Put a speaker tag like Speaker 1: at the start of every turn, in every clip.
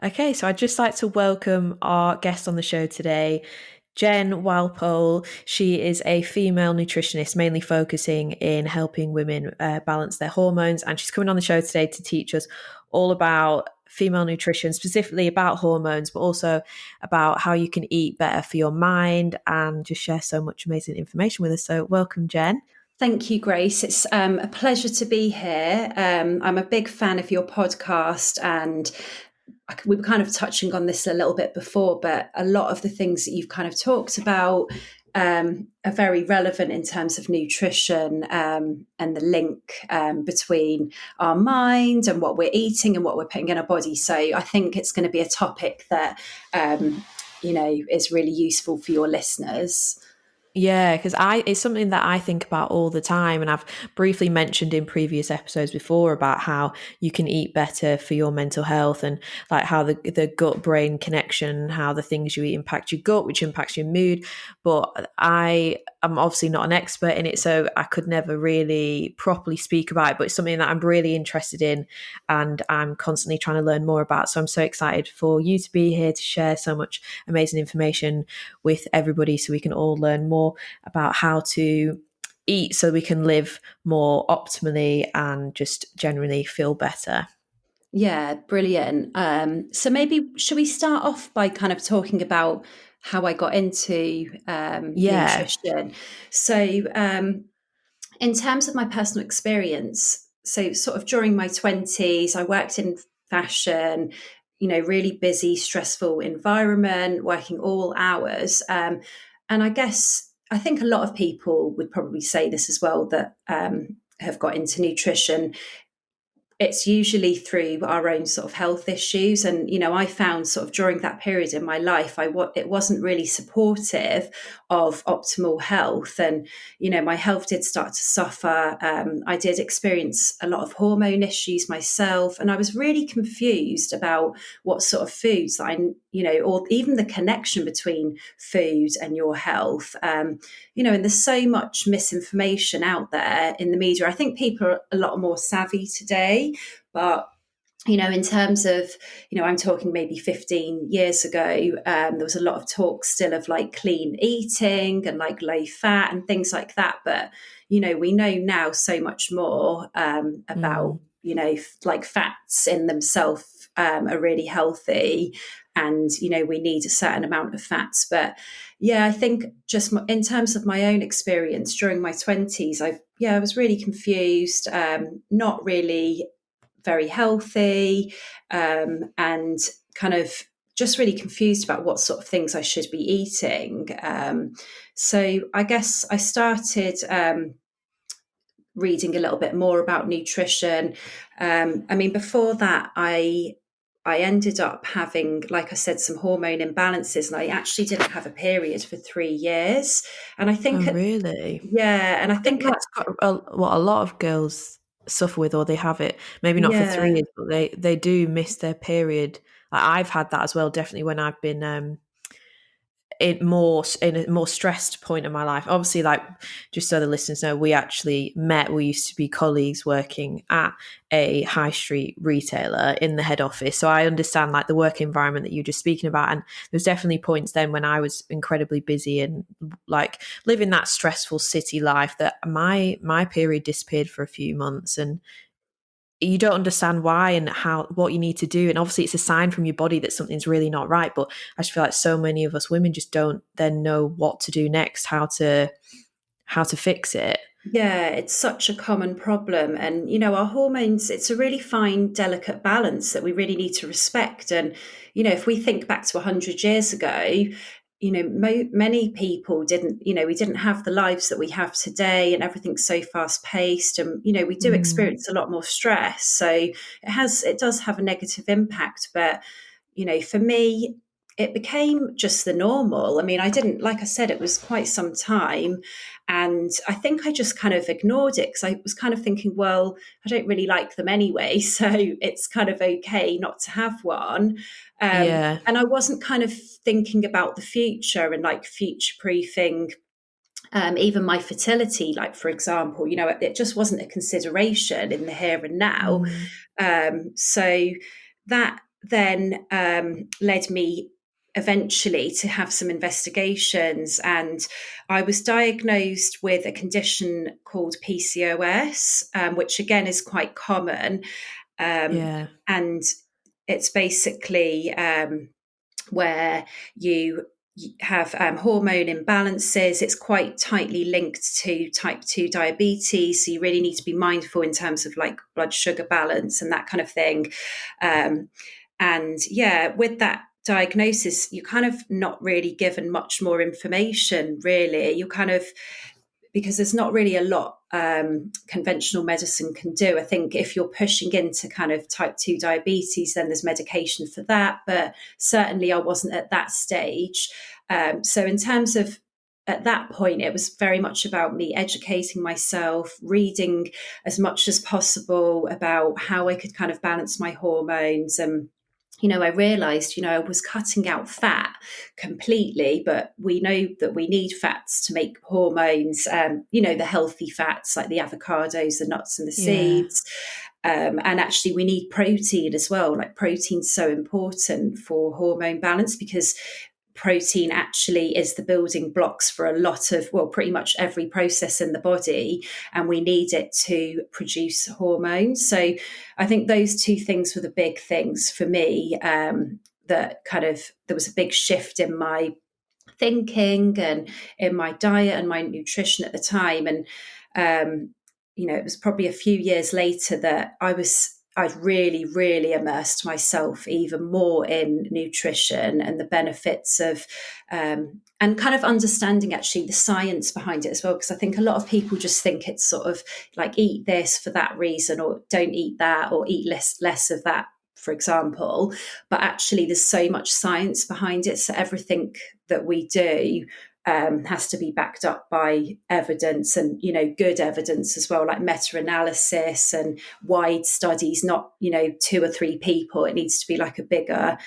Speaker 1: Okay, so I'd just like to welcome our guest on the show today, Jen Walpole. She is a female nutritionist, mainly focusing in helping women balance their hormones. And she's coming on the show today to teach us all about female nutrition, specifically about hormones, but also about how you can eat better for your mind and just share so much amazing information with us. So, welcome, Jen.
Speaker 2: Thank you, Grace. It's a pleasure to be here. I'm a big fan of your podcast, and we were kind of touching on this a little bit before, but a lot of the things that you've kind of talked about are very relevant in terms of nutrition and the link between our mind and what we're eating and what we're putting in our body. So I think it's going to be a topic that, is really useful for your listeners.
Speaker 1: Yeah, because it's something that I think about all the time, and I've briefly mentioned in previous episodes before about how you can eat better for your mental health, and like how the gut brain connection, how the things you eat impact your gut, which impacts your mood. But I am obviously not an expert in it, so I could never really properly speak about it. But it's something that I'm really interested in, and I'm constantly trying to learn more about. So I'm so excited for you to be here to share so much amazing information with everybody, so we can all learn more about how to eat so we can live more optimally and just generally feel better.
Speaker 2: Yeah, brilliant. So maybe should we start off by kind of talking about how I got into
Speaker 1: Yeah.
Speaker 2: nutrition? So, in terms of my personal experience, so sort of during my 20s, I worked in fashion, really busy, stressful environment, working all hours. And I think a lot of people would probably say this as well that have got into nutrition. It's usually through our own sort of health issues, and I found sort of during that period in my life it wasn't really supportive of optimal health, and my health did start to suffer. I did experience a lot of hormone issues myself, and I was really confused about what sort of foods that or even the connection between food and your health. And there's so much misinformation out there in the media. I think people are a lot more savvy today, but in terms of, I'm talking maybe 15 years ago, there was a lot of talk still of like clean eating and like low fat and things like that. But, we know now so much more about,
Speaker 1: Mm.
Speaker 2: like fats in themselves are really healthy, and, we need a certain amount of fats. But yeah, I think just in terms of my own experience during my 20s, I was really confused, not really very healthy, and kind of just really confused about what sort of things I should be eating. So I guess I started reading a little bit more about nutrition. Before that, I ended up having, like I said, some hormone imbalances, and I actually didn't have a period for 3 years. And I
Speaker 1: Oh,
Speaker 2: think,
Speaker 1: really?
Speaker 2: yeah, and I
Speaker 1: I think
Speaker 2: think,
Speaker 1: that's what a lot of girls suffer with, or they have it. Maybe not for
Speaker 2: yeah.
Speaker 1: 3 years, but they do miss their period. Like, I've had that as well. Definitely when I've been in a more stressed point in my life. Obviously, like, just so the listeners know, we actually met. We used to be colleagues working at a high street retailer in the head office, so I understand like the work environment that you're just speaking about. And there's definitely points then when I was incredibly busy and like living that stressful city life that my period disappeared for a few months, and you don't understand why and how what you need to do. And obviously it's a sign from your body that something's really not right, but I just feel like so many of us women just don't then know what to do next, how to fix it.
Speaker 2: Yeah, it's such a common problem. And, our hormones, it's a really fine, delicate balance that we really need to respect. And, if we think back to 100 years ago, many people didn't, we didn't have the lives that we have today, and everything's so fast paced. And, we do
Speaker 1: Mm.
Speaker 2: experience a lot more stress. So it does have a negative impact. But, for me, it became just the normal. I mean, I didn't, like I said, it was quite some time. And I think I just kind of ignored it because I was kind of thinking, well, I don't really like them anyway. So it's kind of okay not to have one.
Speaker 1: Yeah.
Speaker 2: And I wasn't kind of thinking about the future and like future proofing. Even my fertility, like for example, it just wasn't a consideration in the here and now.
Speaker 1: Mm.
Speaker 2: So that then led me eventually to have some investigations, and I was diagnosed with a condition called PCOS, which again is quite common,
Speaker 1: Yeah.
Speaker 2: and it's basically where you have hormone imbalances. It's quite tightly linked to type 2 diabetes. So you really need to be mindful in terms of like blood sugar balance and that kind of thing. And yeah, with that diagnosis, you're kind of not really given much more information, really. You're kind of, because there's not really a lot conventional medicine can do. I think if you're pushing into kind of type 2 diabetes, then there's medication for that. But certainly I wasn't at that stage. So in terms of at that point, it was very much about me educating myself, reading as much as possible about how I could kind of balance my hormones. And I realized, I was cutting out fat completely, but we know that we need fats to make hormones, the healthy fats like the avocados, the nuts, and the
Speaker 1: Yeah.
Speaker 2: seeds. And actually, we need protein as well. Like, protein's so important for hormone balance because protein actually is the building blocks for a lot of, well, pretty much every process in the body, and we need it to produce hormones. So I think those two things were the big things for me, that kind of, there was a big shift in my thinking and in my diet and my nutrition at the time. And it was probably a few years later that I'd really, really immersed myself even more in nutrition and the benefits of, and kind of understanding actually the science behind it as well. Because I think a lot of people just think it's sort of like, eat this for that reason, or don't eat that, or eat less of that, for example. But actually, there's so much science behind it. So everything that we do has to be backed up by evidence, and good evidence as well, like meta-analysis and wide studies, not 2 or 3 people. It needs to be like a bigger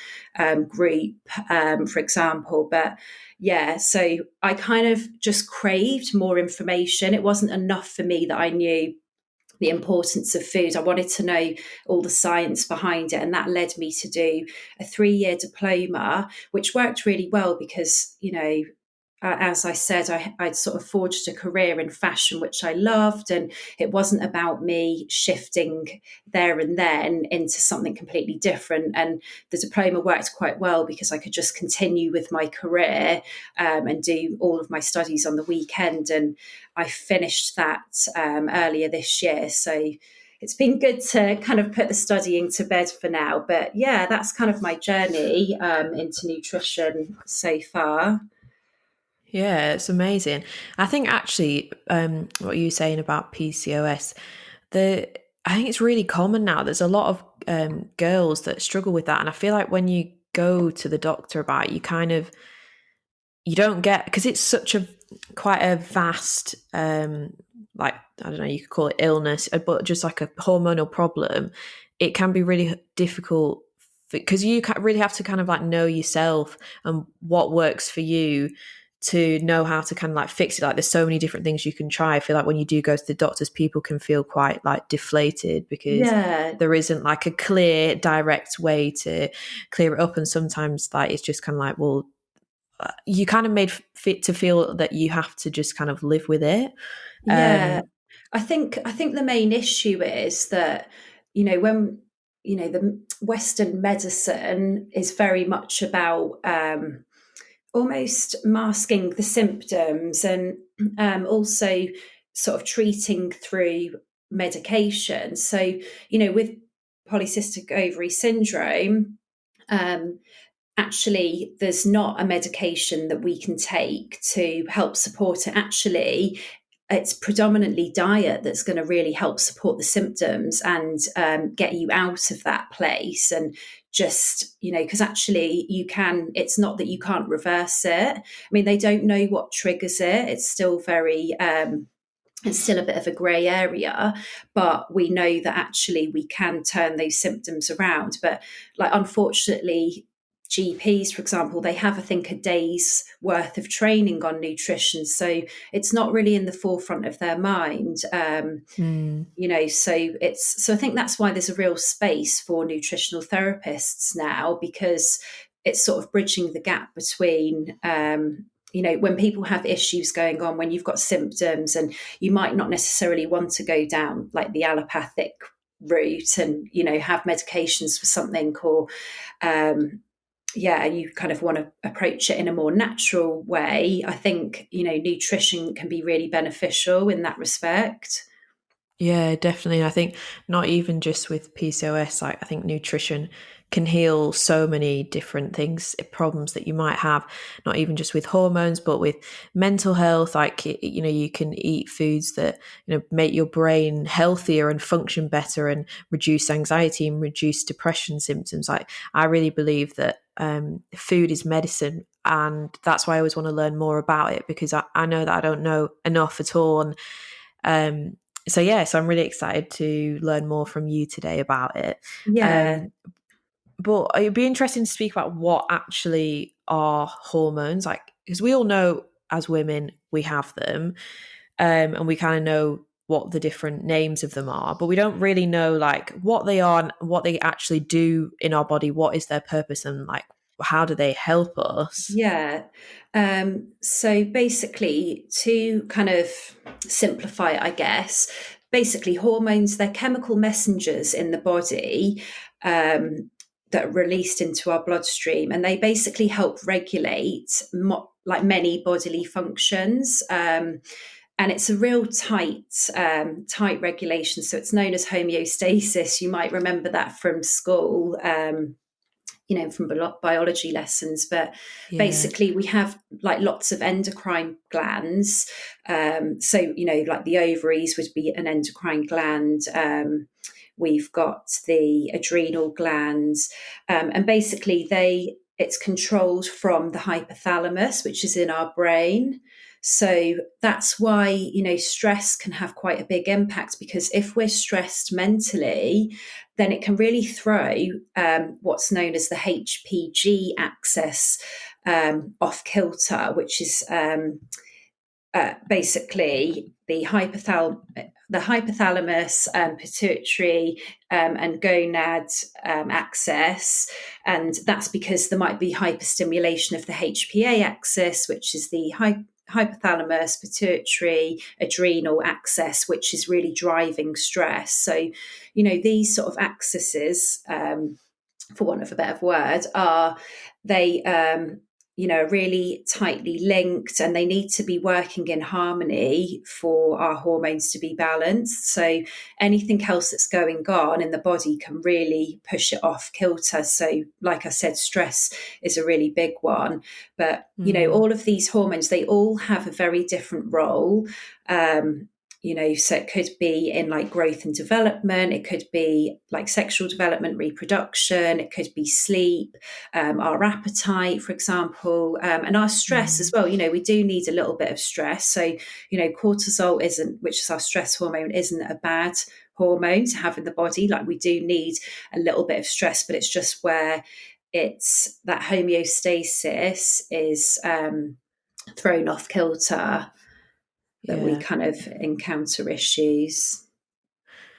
Speaker 2: group, for example. But yeah, so I kind of just craved more information. It wasn't enough for me that I knew the importance of food. I wanted to know all the science behind it. And that led me to do a 3-year diploma, which worked really well because, as I said, I'd sort of forged a career in fashion, which I loved. And it wasn't about me shifting there and then into something completely different. And the diploma worked quite well because I could just continue with my career, and do all of my studies on the weekend. And I finished that earlier this year. So it's been good to kind of put the studying to bed for now. But yeah, that's kind of my journey into nutrition so far.
Speaker 1: Yeah, it's amazing. I think actually, what you were saying about PCOS, I think it's really common now. There's a lot of girls that struggle with that, and I feel like when you go to the doctor about it, you don't get, because it's such a quite a vast, like, I don't know, you could call it illness, but just like a hormonal problem. It can be really difficult because you really have to kind of like know yourself and what works for you to know how to kind of like fix it. Like, there's so many different things you can try. I feel like when you do go to the doctors, people can feel quite like deflated because
Speaker 2: Yeah.
Speaker 1: there isn't like a clear, direct way to clear it up. And sometimes like it's just kind of like, well, you kind of made fit to feel that you have to just kind of live with it.
Speaker 2: Yeah, I think the main issue is that, when the Western medicine is very much about almost masking the symptoms, and also sort of treating through medication. So with polycystic ovary syndrome, um, actually there's not a medication that we can take to help support it. Actually, it's predominantly diet that's going to really help support the symptoms and get you out of that place. And just, because actually it's not that you can't reverse it. I mean, they don't know what triggers it. It's still it's still a bit of a grey area, but we know that actually we can turn those symptoms around. But like, unfortunately, GPs, for example, they have, I think, a day's worth of training on nutrition. So it's not really in the forefront of their mind.
Speaker 1: Mm.
Speaker 2: So I think that's why there's a real space for nutritional therapists now, because it's sort of bridging the gap between when people have issues going on, when you've got symptoms, and you might not necessarily want to go down like the allopathic route and have medications for something, or you kind of want to approach it in a more natural way. I think nutrition can be really beneficial in that respect.
Speaker 1: Yeah, definitely. I think not even just with PCOS, like I think nutrition can heal so many different things, problems that you might have, not even just with hormones, but with mental health. Like, you can eat foods that, make your brain healthier and function better and reduce anxiety and reduce depression symptoms. Like, I really believe that food is medicine. And that's why I always want to learn more about it, because I know that I don't know enough at all. And so I'm really excited to learn more from you today about it.
Speaker 2: Yeah.
Speaker 1: But it'd be interesting to speak about what actually are hormones, like, because we all know as women we have them, and we kind of know what the different names of them are, but we don't really know like what they are and what they actually do in our body. What is their purpose, and like how do they help us?
Speaker 2: Yeah. So basically, to kind of simplify it, I guess, basically, hormones, they're chemical messengers in the body that are released into our bloodstream, and they basically help regulate like many bodily functions. And it's a real tight regulation. So it's known as homeostasis. You might remember that from school. From biology lessons. But
Speaker 1: Yeah.
Speaker 2: basically, we have like lots of endocrine glands. Like the ovaries would be an endocrine gland. We've got the adrenal glands, and basically it's controlled from the hypothalamus, which is in our brain. So that's why stress can have quite a big impact, because if we're stressed mentally, then it can really throw what's known as the HPG axis off kilter, which is basically the hypothalamus, pituitary, and gonad axis. And that's because there might be hyperstimulation of the HPA axis, which is the hypothalamus, pituitary, adrenal axis, which is really driving stress. So, these sort of axes, for want of a better word, they really tightly linked, and they need to be working in harmony for our hormones to be balanced. So anything else that's going on in the body can really push it off kilter. So like I said, stress is a really big one. But
Speaker 1: Mm.
Speaker 2: all of these hormones, they all have a very different role. So it could be in like growth and development, it could be like sexual development, reproduction, it could be sleep, our appetite, for example, and our stress as
Speaker 1: Mm.
Speaker 2: well. We do need a little bit of stress. So, cortisol which is our stress hormone, isn't a bad hormone to have in the body. Like, we do need a little bit of stress, but it's just where it's that homeostasis is thrown off kilter that we
Speaker 1: Yeah.
Speaker 2: kind of encounter issues.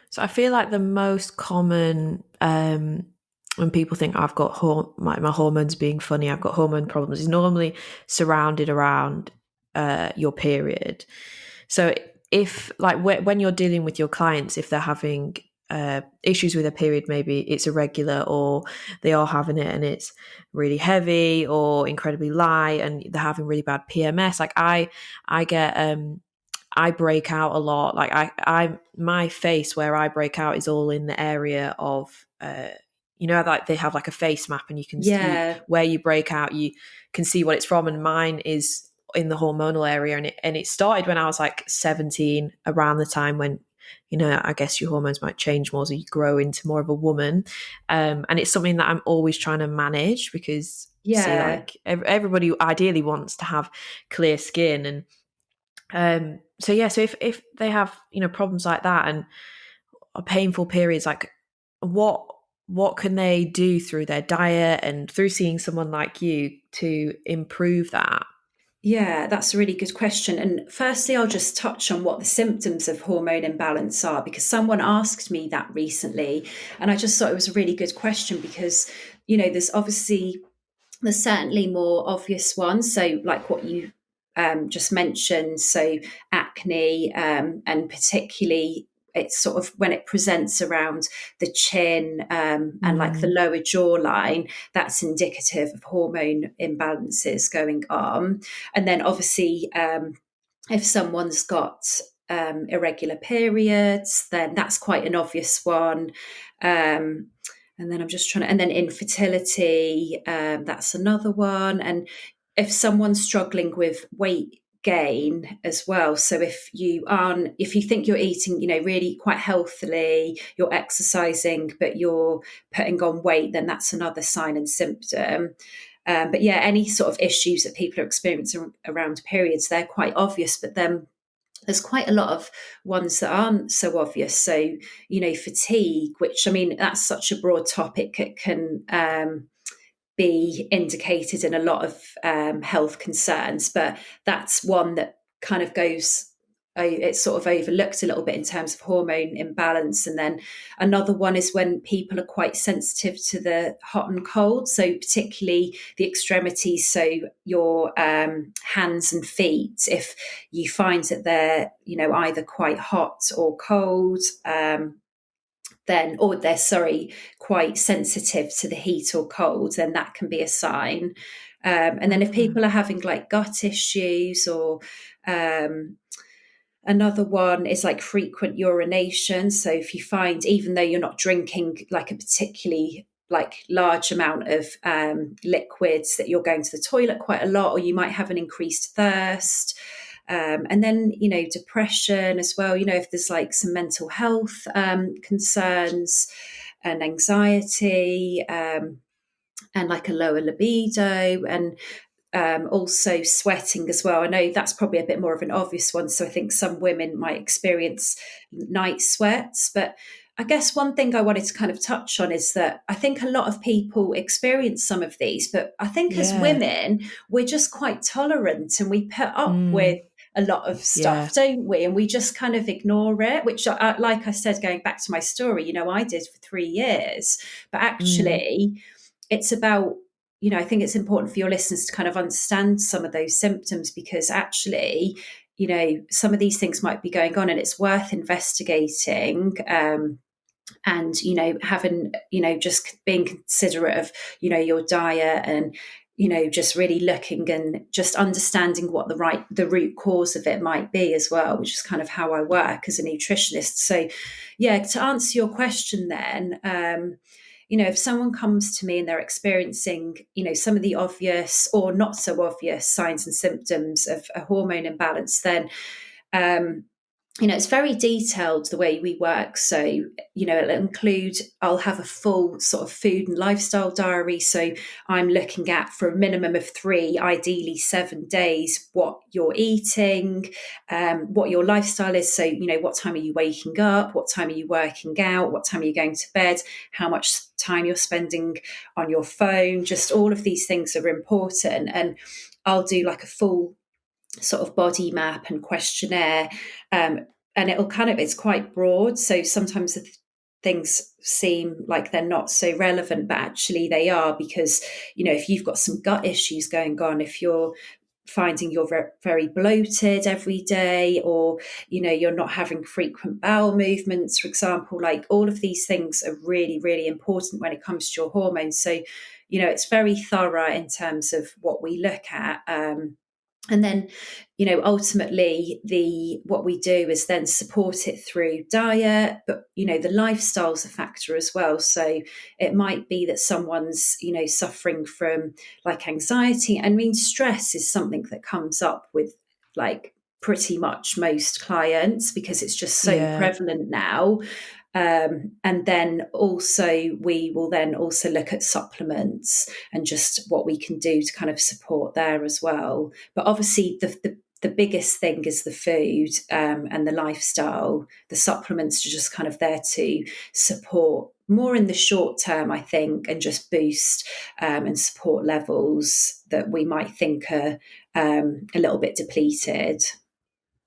Speaker 1: So I feel like the most common, when people think I've got my hormones being funny, I've got hormone problems, is normally surrounded around your period. So if like when you're dealing with your clients, if they're having issues with a period, maybe it's irregular, or they are having it and it's really heavy or incredibly light, and they're having really bad PMS. Like I get I break out a lot. Like my face where I break out is all in the area of, like they have like a face map, and you can see
Speaker 2: Yeah,
Speaker 1: where you break out, you can see what it's from. And mine is in the hormonal area, and it started when I was like 17, around the time when, I guess your hormones might change more, so you grow into more of a woman. And it's something that I'm always trying to manage, because see,
Speaker 2: yeah,
Speaker 1: like everybody ideally wants to have clear skin. And so if they have problems like that and painful periods, like what what can they do through their diet and through seeing someone like you to improve that?
Speaker 2: Yeah, that's a really good question. And firstly, I'll just touch on what the symptoms of hormone imbalance are, because someone asked me that recently. And I just thought it was a really good question because, there's certainly more obvious ones. So, like what you just mentioned, so acne, and particularly it's sort of when it presents around the chin, and like the
Speaker 1: Mm,
Speaker 2: lower jawline, that's indicative of hormone imbalances going on. And then obviously, if someone's got irregular periods, then that's quite an obvious one. Um, and then I'm just trying to, and then infertility, that's another one. And if someone's struggling with weight gain as well, so if you think you're eating, really quite healthily, you're exercising, but you're putting on weight, then that's another sign and symptom. But yeah, any sort of issues that people are experiencing around periods, they're quite obvious, but then there's quite a lot of ones that aren't so obvious. So, fatigue, which I mean, that's such a broad topic. It can be indicated in a lot of health concerns, but that's one that kind of goes, it's sort of overlooked a little bit in terms of hormone imbalance. And then another one is when people are quite sensitive to the hot and cold, so particularly the extremities, so your hands and feet. If you find that they're, either quite hot or cold, or they're quite sensitive to the heat or cold, then that can be a sign. And then if
Speaker 1: mm,
Speaker 2: people are having like gut issues, or another one is like frequent urination. So if you find, even though you're not drinking like a particularly like large amount of liquids, that you're going to the toilet quite a lot, or you might have an increased thirst. And then, depression as well, if there's like some mental health concerns and anxiety, and like a lower libido, and also sweating as well. I know that's probably a bit more of an obvious one. So I think some women might experience night sweats. But I guess one thing I wanted to kind of touch on is that I think a lot of people experience some of these, but I think as
Speaker 1: yeah.
Speaker 2: women, we're just quite tolerant and we put up with
Speaker 1: Mm,
Speaker 2: a lot of
Speaker 1: yeah.
Speaker 2: stuff, don't we? And we just kind of ignore it, which, like I said, going back to my story, I did for 3 years. But
Speaker 1: Mm,
Speaker 2: actually, it's about, I think it's important for your listeners to kind of understand some of those symptoms, because actually, some of these things might be going on and it's worth investigating. And, having, just being considerate of, your diet, and, just really looking and just understanding what the root cause of it might be as well, which is kind of how I work as a nutritionist. So, yeah, to answer your question then, if someone comes to me and they're experiencing, some of the obvious or not so obvious signs and symptoms of a hormone imbalance, then um, it's very detailed the way we work. So, it'll include, I'll have a full sort of food and lifestyle diary. So I'm looking at, for a minimum of 3, ideally 7 days, what you're eating, what your lifestyle is. So, what time are you waking up? What time are you working out? What time are you going to bed? How much time you're spending on your phone? Just all of these things are important. And I'll do like a full sort of body map and questionnaire, and it's quite broad, so sometimes things seem like they're not so relevant, but actually they are, because if you've got some gut issues going on, if you're finding you're very bloated every day, or you're not having frequent bowel movements, for example, like all of these things are really, really important when it comes to your hormones. So it's very thorough in terms of what we look at. And then, ultimately, what we do is then support it through diet, but the lifestyle's a factor as well. So it might be that someone's suffering from like anxiety. I mean, stress is something that comes up with like pretty much most clients, because it's just so
Speaker 1: yeah.
Speaker 2: prevalent now. And then also we will then also look at supplements and just what we can do to kind of support there as well. But obviously the biggest thing is the food, and the lifestyle. The supplements are just kind of there to support more in the short term, I think, and just boost and support levels that we might think are a little bit depleted.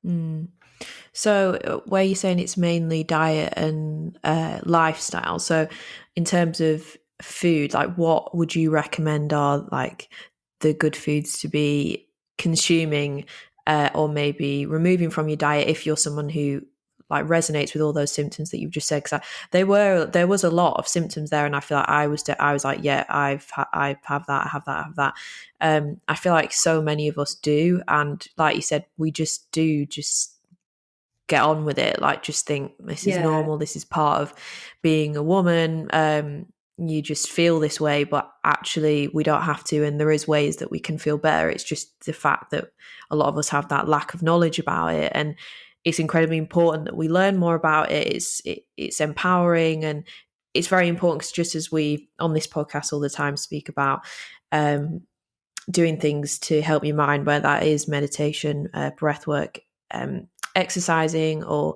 Speaker 1: Mm. So, where you're saying it's mainly diet and lifestyle. So, in terms of food, like what would you recommend are like the good foods to be consuming, or maybe removing from your diet if you're someone who like resonates with all those symptoms that you've just said? Because there was a lot of symptoms there, and I feel like I was like, yeah, I have that, I have that, I have that. I feel like so many of us do, and like you said, we just get on with it, like just think this is
Speaker 2: Yeah.
Speaker 1: normal, this is part of being a woman. You just feel this way, but actually we don't have to, and there is ways that we can feel better. It's just the fact that a lot of us have that lack of knowledge about it, and it's incredibly important that we learn more about it. It's empowering, and it's very important because just as we on this podcast all the time speak about doing things to help your mind, where that is meditation, breath work, exercising, or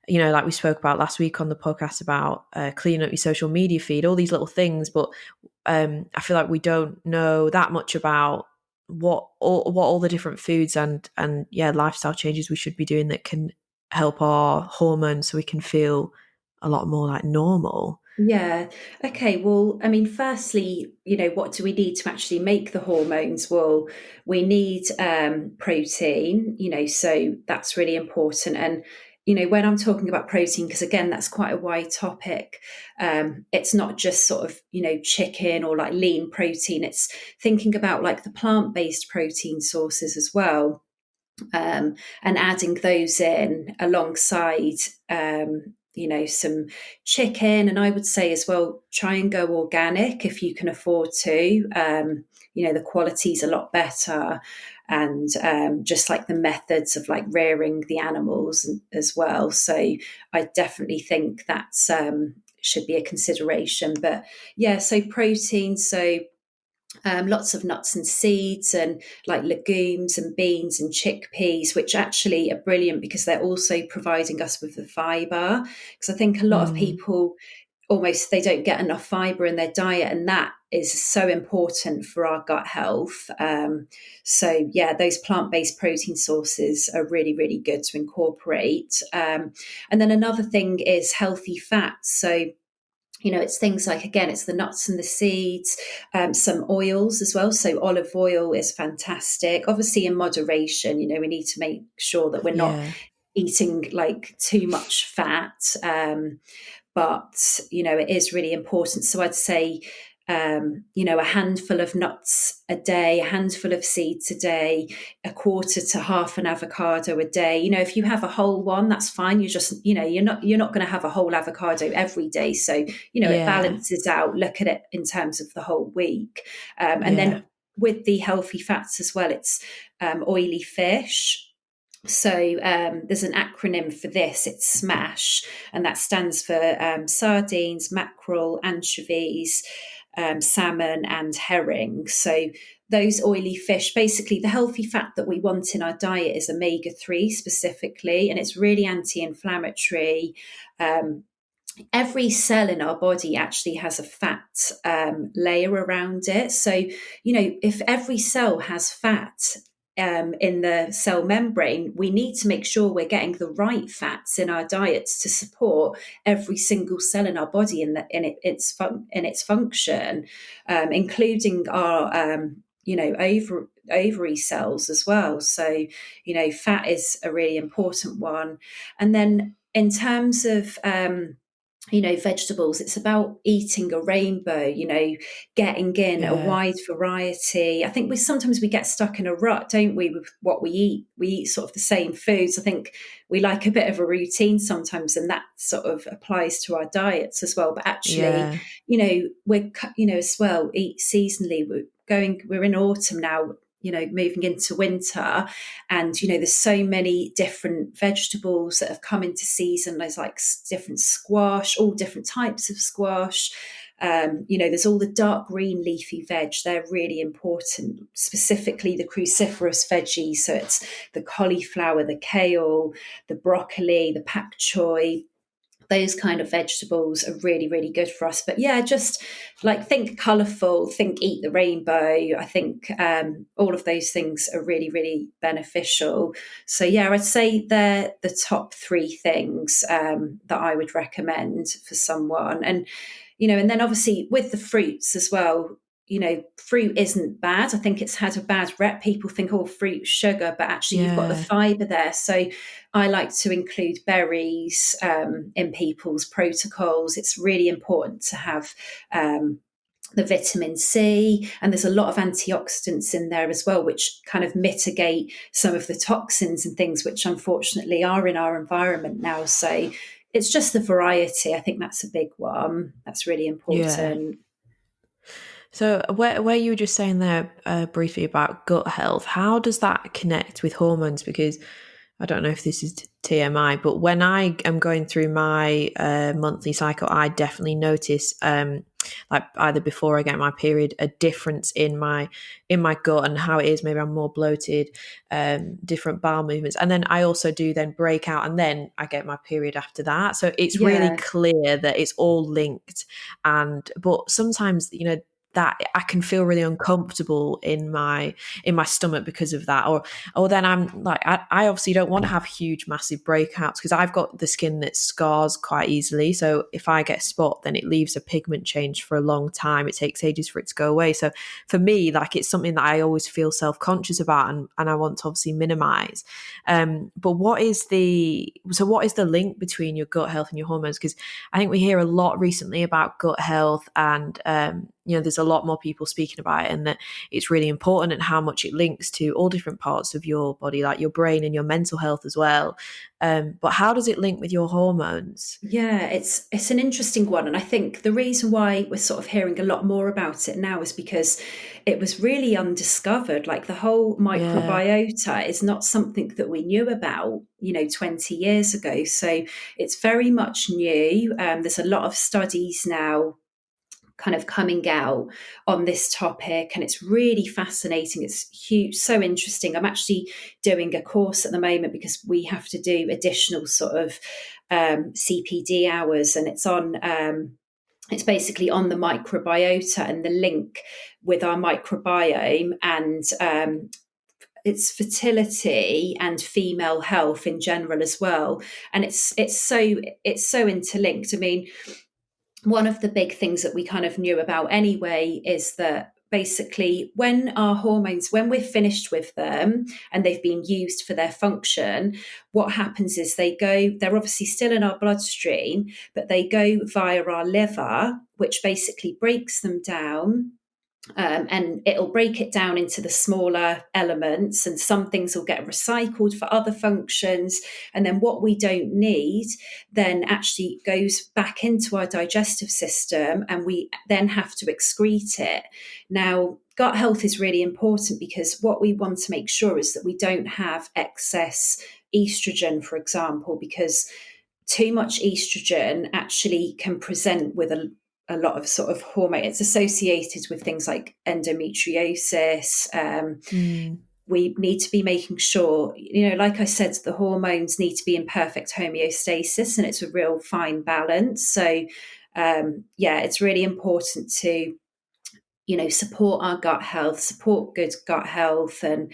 Speaker 1: like we spoke about last week on the podcast about cleaning up your social media feed, all these little things. But I feel like we don't know that much about what all the different foods and lifestyle changes we should be doing that can help our hormones so we can feel a lot more like normal.
Speaker 2: Yeah. Okay. Well, I mean, firstly, what do we need to actually make the hormones? Well, we need protein, so that's really important. And, when I'm talking about protein, because again, that's quite a wide topic, it's not just sort of, chicken or like lean protein. It's thinking about like the plant-based protein sources as well. And adding those in alongside, some chicken. And I would say as well, try and go organic if you can afford to. The quality's a lot better. And just like the methods of like rearing the animals as well. So I definitely think that's should be a consideration. But yeah, so protein. So lots of nuts and seeds and like legumes and beans and chickpeas, which actually are brilliant because they're also providing us with the fiber. Because I think a lot of
Speaker 1: Mm,
Speaker 2: people almost they don't get enough fiber in their diet, and that is so important for our gut health. So yeah, those plant-based protein sources are really, really good to incorporate. And then another thing is healthy fats. So it's things like, again, it's the nuts and the seeds, some oils as well. So olive oil is fantastic, obviously in moderation. We need to make sure that we're not
Speaker 1: yeah,
Speaker 2: eating like too much fat. But it is really important. So I'd say a handful of nuts a day, a handful of seeds a day, a quarter to half an avocado a day. If you have a whole one, that's fine. You just you're not going to have a whole avocado every day. So it
Speaker 1: yeah,
Speaker 2: balances out. Look at it in terms of the whole week. And
Speaker 1: yeah,
Speaker 2: then with the healthy fats as well, it's oily fish. So there's an acronym for this. It's SMASH, and that stands for sardines, mackerel, anchovies, salmon, and herring. So those oily fish, basically the healthy fat that we want in our diet is omega-3 specifically, and it's really anti-inflammatory. Every cell in our body actually has a fat layer around it. So, if every cell has fat in the cell membrane, we need to make sure we're getting the right fats in our diets to support every single cell in our body in its function, including our ovary cells as well. So, fat is a really important one. And then in terms of vegetables, it's about eating a rainbow, getting in a
Speaker 1: yeah,
Speaker 2: wide variety. I think sometimes we get stuck in a rut, don't we, with what we eat. We eat sort of the same foods. I think we like a bit of a routine sometimes, and that sort of applies to our diets as well. But actually,
Speaker 1: yeah,
Speaker 2: we're, as well, eat seasonally. We're in autumn now, moving into winter, and there's so many different vegetables that have come into season. There's like different squash, all different types of squash. There's all the dark green leafy veg. They're really important, specifically the cruciferous veggies. So it's the cauliflower, the kale, the broccoli, the pak choi, those kind of vegetables are really, really good for us. But yeah, just like think colourful, think eat the rainbow. I think all of those things are really, really beneficial. So yeah, I'd say they're the top three things that I would recommend for someone. And, and then obviously with the fruits as well, fruit isn't bad. I think it's had a bad rep. People think, oh, fruit, sugar, but actually you've got the
Speaker 1: Yeah.
Speaker 2: fibre there. So I like to include berries in people's protocols. It's really important to have the vitamin C, and there's a lot of antioxidants in there as well, which kind of mitigate some of the toxins and things which unfortunately are in our environment now. So it's just the variety. I think that's a big one. That's really
Speaker 1: Yeah.
Speaker 2: important.
Speaker 1: So where you were just saying there briefly about gut health, how does that connect with hormones? Because I don't know if this is TMI, but when I am going through my monthly cycle, I definitely notice, like either before I get my period, a difference in my gut and how it is. Maybe I'm more bloated, different bowel movements, and then I also do then break out, and then I get my period after that. So it's really
Speaker 2: Yeah.
Speaker 1: clear that it's all linked, but sometimes that I can feel really uncomfortable in my stomach because of that, or then I'm like I obviously don't want to have huge massive breakouts because I've got the skin that scars quite easily. So if I get a spot, then it leaves a pigment change for a long time. It takes ages for it to go away. So for me, like it's something that I always feel self-conscious about, and I want to obviously minimize. But what is the link between your gut health and your hormones? Because I think we hear a lot recently about gut health, and there's a lot more people speaking about it, and that it's really important, and how much it links to all different parts of your body, like your brain and your mental health as well. But how does it link with your hormones?
Speaker 2: Yeah, it's an interesting one. And I think the reason why we're sort of hearing a lot more about it now is because it was really undiscovered. Like the whole
Speaker 1: Yeah.
Speaker 2: microbiota is not something that we knew about, 20 years ago. So it's very much new. There's a lot of studies now kind of coming out on this topic, and it's really fascinating. It's huge, so interesting. I'm actually doing a course at the moment because we have to do additional sort of CPD hours, and it's basically on the microbiota and the link with our microbiome, and it's fertility and female health in general as well. And it's so interlinked. I mean, one of the big things that we kind of knew about anyway is that basically when we're finished with them and they've been used for their function, what happens is they're obviously still in our bloodstream, but they go via our liver, which basically breaks them down, and it'll break it down into the smaller elements, and some things will get recycled for other functions, and then what we don't need then actually goes back into our digestive system, and we then have to excrete it. Now, gut health is really important because what we want to make sure is that we don't have excess estrogen, for example, because too much estrogen actually can present with a lot of sort of hormone. It's associated with things like endometriosis.
Speaker 1: Mm.
Speaker 2: We need to be making sure, like I said, the hormones need to be in perfect homeostasis, and it's a real fine balance. So, yeah, it's really important to, support our gut health, support good gut health, and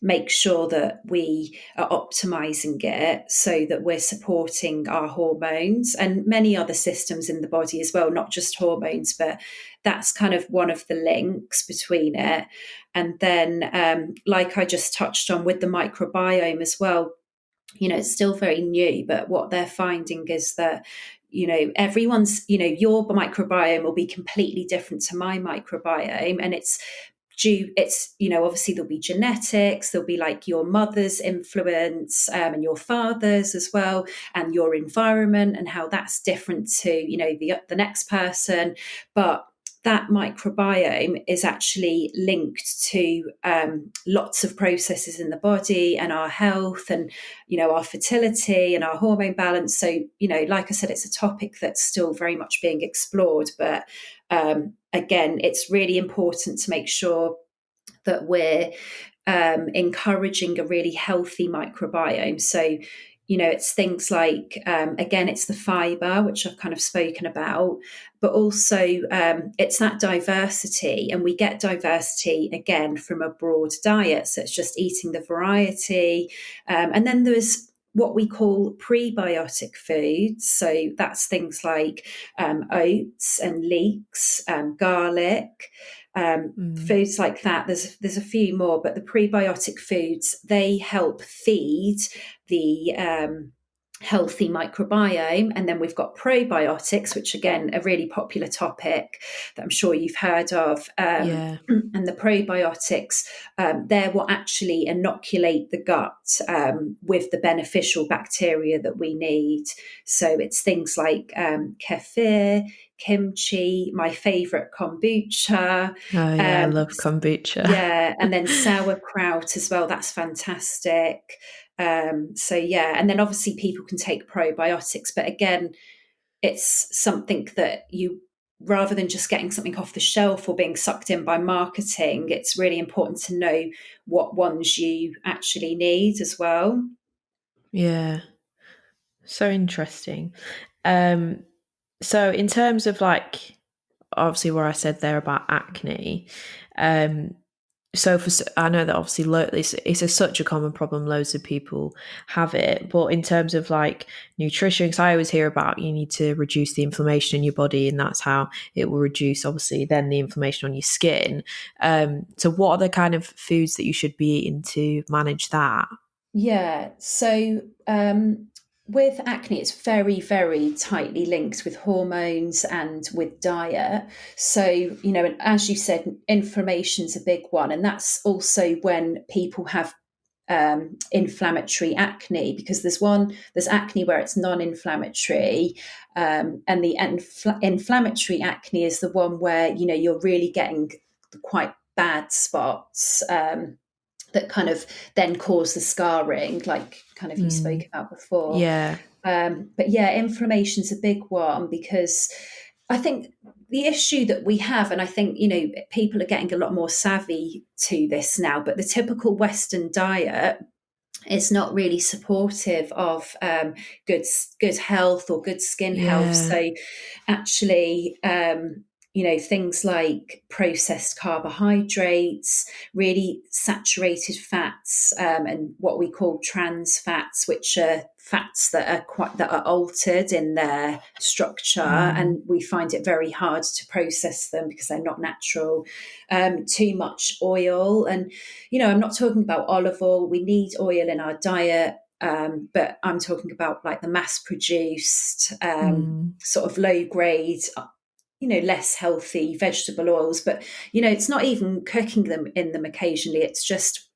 Speaker 2: make sure that we are optimizing it so that we're supporting our hormones and many other systems in the body as well, not just hormones, but that's kind of one of the links between it. And then, like I just touched on with the microbiome as well, it's still very new, but what they're finding is that everyone's, your microbiome will be completely different to my microbiome, and obviously there'll be genetics, there'll be like your mother's influence, and your father's as well, and your environment and how that's different to the next person. But that microbiome is actually linked to lots of processes in the body and our health, and our fertility and our hormone balance. So like I said, it's a topic that's still very much being explored, but again, it's really important to make sure that we're encouraging a really healthy microbiome. So It's things like, again, it's the fiber, which I've kind of spoken about, but also it's that diversity. And we get diversity, again, from a broad diet. So it's just eating the variety. And then there's what we call prebiotic foods. So that's things like oats and leeks, garlic,
Speaker 1: Mm.
Speaker 2: foods like that. There's a few more, but the prebiotic foods, they help feed the healthy microbiome. And then we've got probiotics, which again, a really popular topic that I'm sure you've heard of.
Speaker 1: Yeah.
Speaker 2: And the probiotics, they're what actually inoculate the gut with the beneficial bacteria that we need. So it's things like kefir, kimchi, my favorite kombucha.
Speaker 1: Oh yeah, I
Speaker 2: Um,
Speaker 1: love kombucha.
Speaker 2: yeah, and then sauerkraut as well. That's fantastic. So yeah, and then obviously people can take probiotics, but again, it's something that you, rather than just getting something off the shelf or being sucked in by marketing, it's really important to know what ones you actually need as well.
Speaker 1: Yeah. So interesting. Um, so in terms of like obviously where I said there about acne, um, so I know that obviously it's such a common problem. Loads of people have it, but in terms of like nutrition, because I always hear about you need to reduce the inflammation in your body, and that's how it will reduce obviously then the inflammation on your skin. So what are the kind of foods that you should be eating to manage that?
Speaker 2: Yeah. So with acne, it's very, very tightly linked with hormones and with diet. So, and as you said, inflammation's a big one. And that's also when people have inflammatory acne, because there's acne where it's non-inflammatory, and the inflammatory acne is the one where you're really getting quite bad spots, that kind of then cause the scarring, like kind of you spoke
Speaker 1: Mm,
Speaker 2: about before.
Speaker 1: yeah,
Speaker 2: But yeah, inflammation's a big one, because I think the issue that we have, and I think, people are getting a lot more savvy to this now, but the typical Western diet is not really supportive of good health or good skin health.
Speaker 1: yeah,
Speaker 2: So actually, things like processed carbohydrates, really saturated fats, and what we call trans fats, which are fats that are altered in their structure,
Speaker 1: mm,
Speaker 2: and we find it very hard to process them because they're not natural. Too much oil, and I'm not talking about olive oil. We need oil in our diet. But I'm talking about like the mass produced,
Speaker 1: mm,
Speaker 2: sort of low grade, less healthy vegetable oils. But, it's not even cooking them occasionally. It's just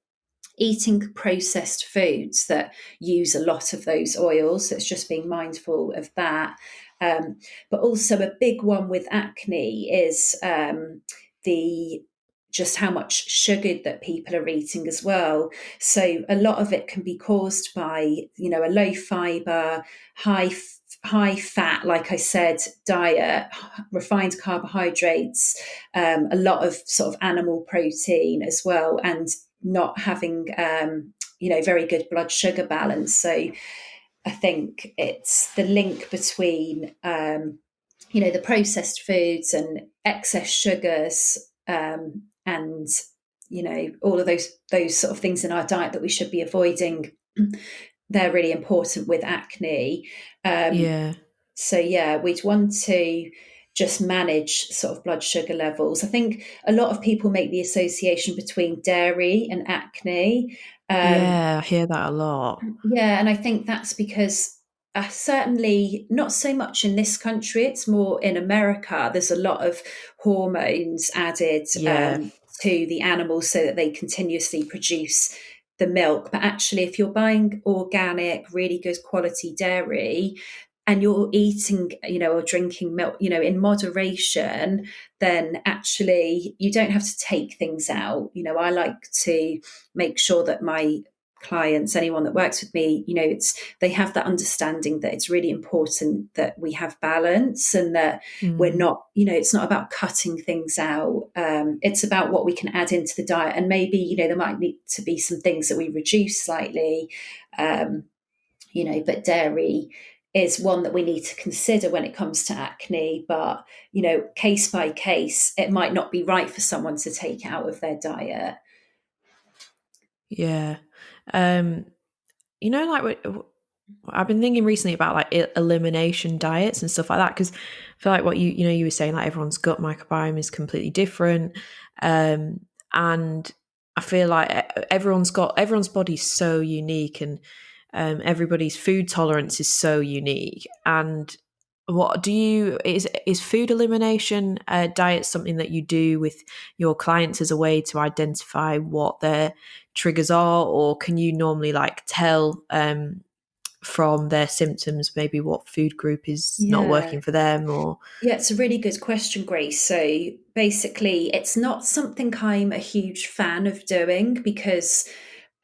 Speaker 2: eating processed foods that use a lot of those oils. So it's just being mindful of that. But also a big one with acne is the just how much sugar that people are eating as well. So a lot of it can be caused by, a low fiber, high fat, like I said, diet, refined carbohydrates, a lot of sort of animal protein as well, and not having very good blood sugar balance. So I think it's the link between the processed foods and excess sugars, and all of those sort of things in our diet that we should be avoiding. They're really important with acne. um,
Speaker 1: yeah,
Speaker 2: so yeah, we'd want to just manage sort of blood sugar levels. I think a lot of people make the association between dairy and acne. um,
Speaker 1: yeah. I hear that a lot.
Speaker 2: yeah, and I think that's because, certainly not so much in this country, it's more in America. There's a lot of hormones added
Speaker 1: Yeah,
Speaker 2: to the animals so that they continuously produce the milk. But actually, if you're buying organic, really good quality dairy, and you're eating, or drinking milk, in moderation, then actually you don't have to take things out. I like to make sure that my clients, anyone that works with me, they have that understanding that it's really important that we have balance, and that we're
Speaker 1: mm,
Speaker 2: not, it's not about cutting things out. It's about what we can add into the diet, and maybe there might need to be some things that we reduce slightly. um, but dairy is one that we need to consider when it comes to acne. But, case by case, it might not be right for someone to take it out of their diet.
Speaker 1: Yeah. Um, like I've been thinking recently about like elimination diets and stuff like that, because I feel like what you were saying, like everyone's gut microbiome is completely different, and I feel like everyone's body's so unique, and everybody's food tolerance is so unique. And what do you is food elimination diet something that you do with your clients as a way to identify what their triggers are, or can you normally like tell from their symptoms maybe what food group is not
Speaker 2: Yeah.
Speaker 1: working for them? Or
Speaker 2: Yeah, it's a really good question, Grace. So basically, it's not something I'm a huge fan of doing because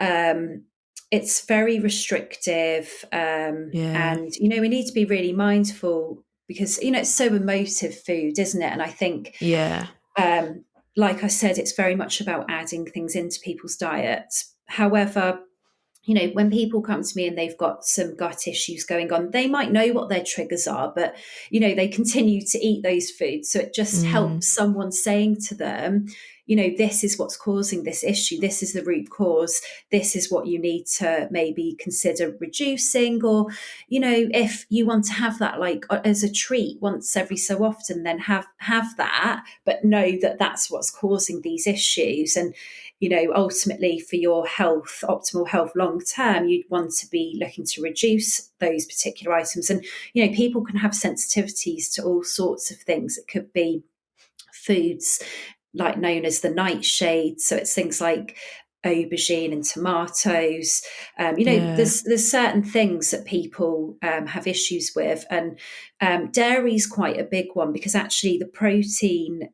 Speaker 2: um, it's very restrictive.
Speaker 1: yeah,
Speaker 2: And, we need to be really mindful because, it's so emotive food, isn't it? And I think,
Speaker 1: yeah,
Speaker 2: um, like I said, it's very much about adding things into people's diets. However, when people come to me and they've got some gut issues going on, they might know what their triggers are, but, they continue to eat those foods. So it just
Speaker 1: mm,
Speaker 2: helps someone saying to them, this is what's causing this issue. This is the root cause. This is what you need to maybe consider reducing. Or, if you want to have that like as a treat once every so often, then have that, but know that that's what's causing these issues. And, ultimately for your health, optimal health long term, you'd want to be looking to reduce those particular items. And, people can have sensitivities to all sorts of things. It could be foods like known as the nightshade. So it's things like aubergine and tomatoes.
Speaker 1: yeah,
Speaker 2: There's certain things that people have issues with, and dairy is quite a big one because actually the protein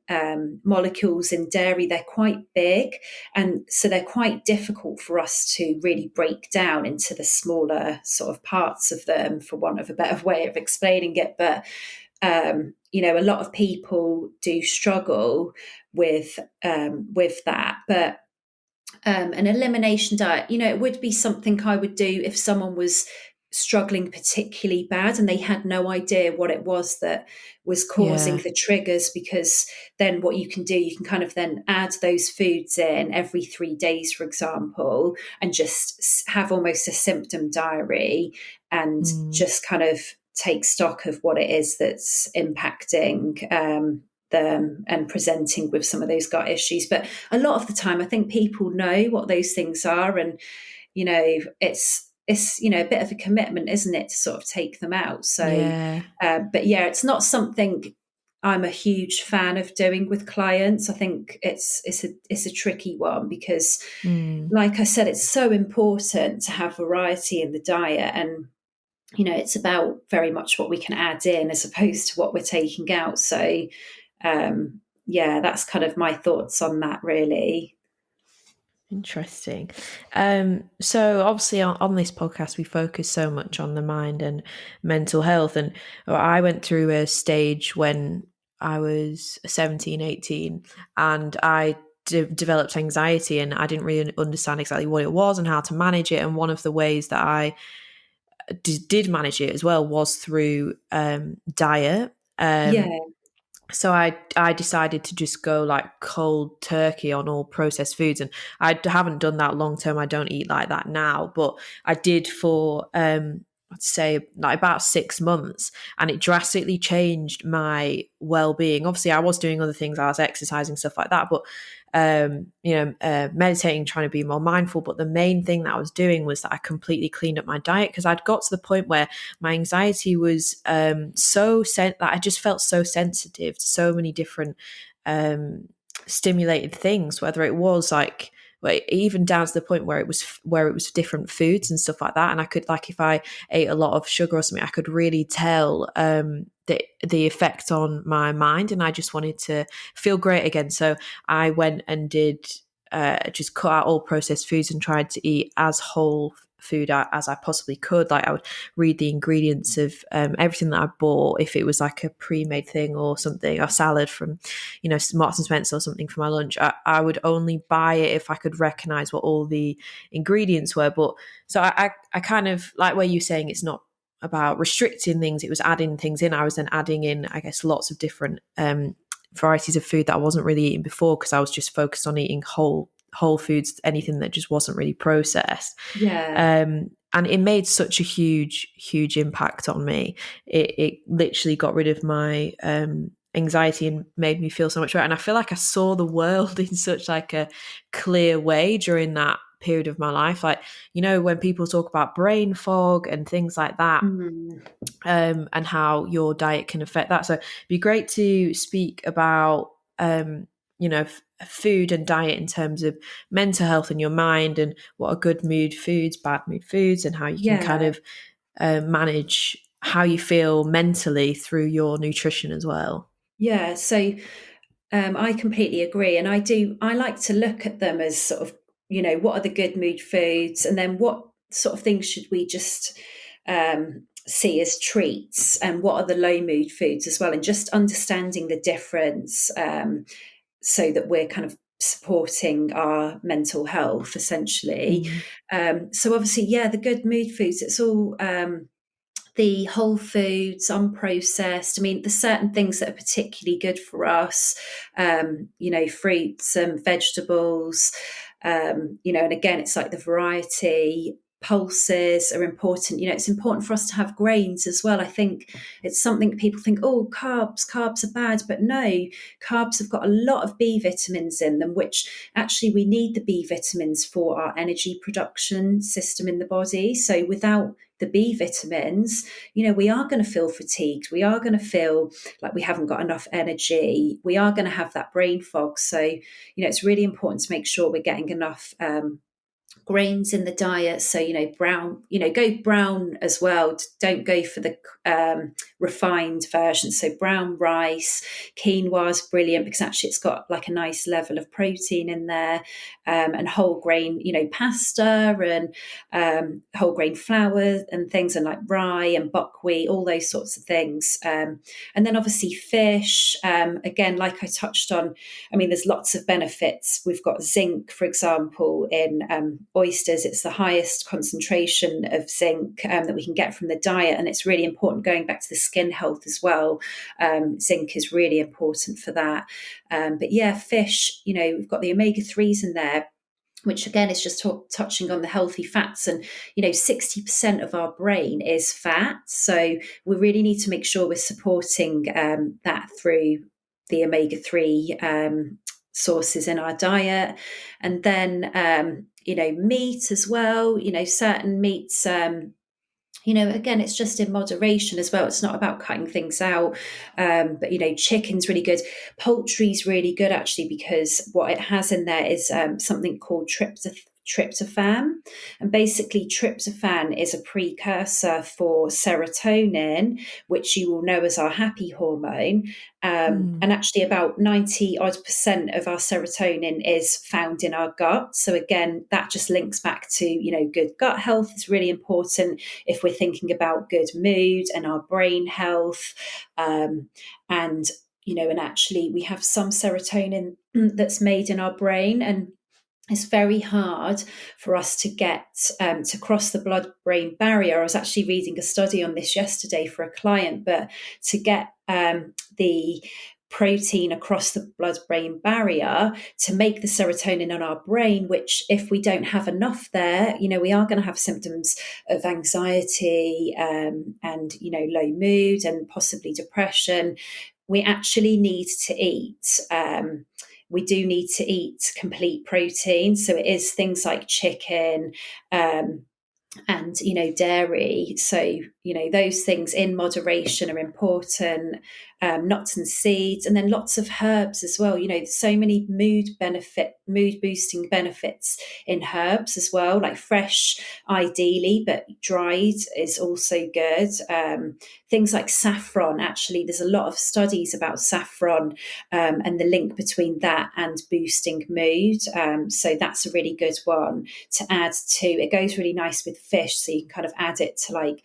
Speaker 2: molecules in dairy, they're quite big, and so they're quite difficult for us to really break down into the smaller sort of parts of them, for want of a better way of explaining it. But a lot of people do struggle with that. But an elimination diet, it would be something I would do if someone was struggling particularly bad and they had no idea what it was that was causing
Speaker 1: yeah,
Speaker 2: the triggers, because then what you can do, you can kind of then add those foods in every 3 days, for example, and just have almost a symptom diary and
Speaker 1: mm,
Speaker 2: just kind of take stock of what it is that's impacting them and presenting with some of those gut issues. But a lot of the time, I think people know what those things are, and it's a bit of a commitment, isn't it, to sort of take them out. So,
Speaker 1: yeah,
Speaker 2: but yeah, it's not something I'm a huge fan of doing with clients. I think it's a tricky one because,
Speaker 1: mm,
Speaker 2: like I said, it's so important to have variety in the diet, and it's about very much what we can add in as opposed to what we're taking out. So, yeah, that's kind of my thoughts on that, really.
Speaker 1: interesting. So obviously on this podcast we focus so much on the mind and mental health, and I went through a stage when I was 17, 18, and I developed anxiety, and I didn't really understand exactly what it was and how to manage it. And one of the ways that I did manage it as well was through diet.
Speaker 2: Yeah,
Speaker 1: So I decided to just go like cold turkey on all processed foods, and I haven't done that long term. I don't eat like that now, but I did for I'd say like about 6 months, and it drastically changed my well-being. Obviously I was doing other things, I was exercising, stuff like that, but meditating, trying to be more mindful. But the main thing that I was doing was that I completely cleaned up my diet, because I'd got to the point where my anxiety was that I just felt so sensitive to so many different stimulated things, whether it was like even down to the point where it was different foods and stuff like that. And I could, like, if I ate a lot of sugar or something, I could really tell the effect on my mind, and I just wanted to feel great again. So I went and did just cut out all processed foods and tried to eat as whole food as I possibly could. Like I would read the ingredients of everything that I bought, if it was like a pre-made thing or something, or salad from, Marks and Spencer or something for my lunch. I would only buy it if I could recognize what all the ingredients were. But so I kind of like where you're saying it's not about restricting things, it was adding things in. I was then adding in, I guess, lots of different varieties of food that I wasn't really eating before, because I was just focused on eating whole foods, anything that just wasn't really processed.
Speaker 2: Yeah.
Speaker 1: And it made such a huge impact on me. It literally got rid of my anxiety and made me feel so much better. And I feel like I saw the world in such like a clear way during that period of my life. Like, when people talk about brain fog and things like that,
Speaker 2: Mm.
Speaker 1: and how your diet can affect that. So it'd be great to speak about, food and diet in terms of mental health and your mind, and what are good mood foods, bad mood foods, and how you can kind
Speaker 2: Yeah.
Speaker 1: of manage how you feel mentally through your nutrition as well.
Speaker 2: Yeah. So I completely agree. And I like to look at them as sort of, what are the good mood foods? And then what sort of things should we just see as treats? And what are the low mood foods as well? And just understanding the difference, so that we're kind of supporting our mental health essentially.
Speaker 1: Mm.
Speaker 2: So obviously, yeah, the good mood foods, it's all the whole foods, unprocessed. I mean, there's certain things that are particularly good for us, fruits and vegetables, and again, it's like the variety. Pulses are important. It's important for us to have grains as well. I think it's something people think, oh, carbs are bad. But no, carbs have got a lot of B vitamins in them, which actually we need the B vitamins for our energy production system in the body. So without the B vitamins, we are going to feel fatigued. We are going to feel like we haven't got enough energy. We are going to have that brain fog. So, it's really important to make sure we're getting enough grains in the diet. So, brown, go brown as well. Don't go for the refined version. So brown rice, quinoa is brilliant because actually it's got like a nice level of protein in there, and whole grain, pasta and whole grain flour and things, and like rye and buckwheat, all those sorts of things. And then obviously fish, again, like I touched on, I mean, there's lots of benefits. We've got zinc, for example, in oysters. It's the highest concentration of zinc that we can get from the diet. And it's really important going back to the skin health as well. Zinc is really important for that. But yeah, fish, we've got the omega-3s in there, which again is just touching on the healthy fats. And 60% of our brain is fat, so we really need to make sure we're supporting that through the omega-3 sources in our diet. And then meat as well, certain meats, again, it's just in moderation as well. It's not about cutting things out. But, chicken's really good. Poultry's really good, actually, because what it has in there is something called tryptophan. And basically, tryptophan is a precursor for serotonin, which you will know as our happy hormone.
Speaker 1: Mm.
Speaker 2: And actually, about 90% of our serotonin is found in our gut. So again, that just links back to, good gut health is really important if we're thinking about good mood and our brain health. And actually we have some serotonin that's made in our brain, and it's very hard for us to get to cross the blood-brain barrier. I was actually reading a study on this yesterday for a client, but to get the protein across the blood-brain barrier to make the serotonin in our brain, which if we don't have enough there, we are going to have symptoms of anxiety, and low mood and possibly depression. We actually need to eat. We do need to eat complete protein. So it is things like chicken, and dairy. So those things in moderation are important. Nuts and seeds, and then lots of herbs as well. So many mood boosting benefits in herbs as well, like fresh ideally, but dried is also good. Things like saffron, actually there's a lot of studies about saffron, and the link between that and boosting mood. So that's a really good one to add to. It goes really nice with fish, so you can kind of add it to like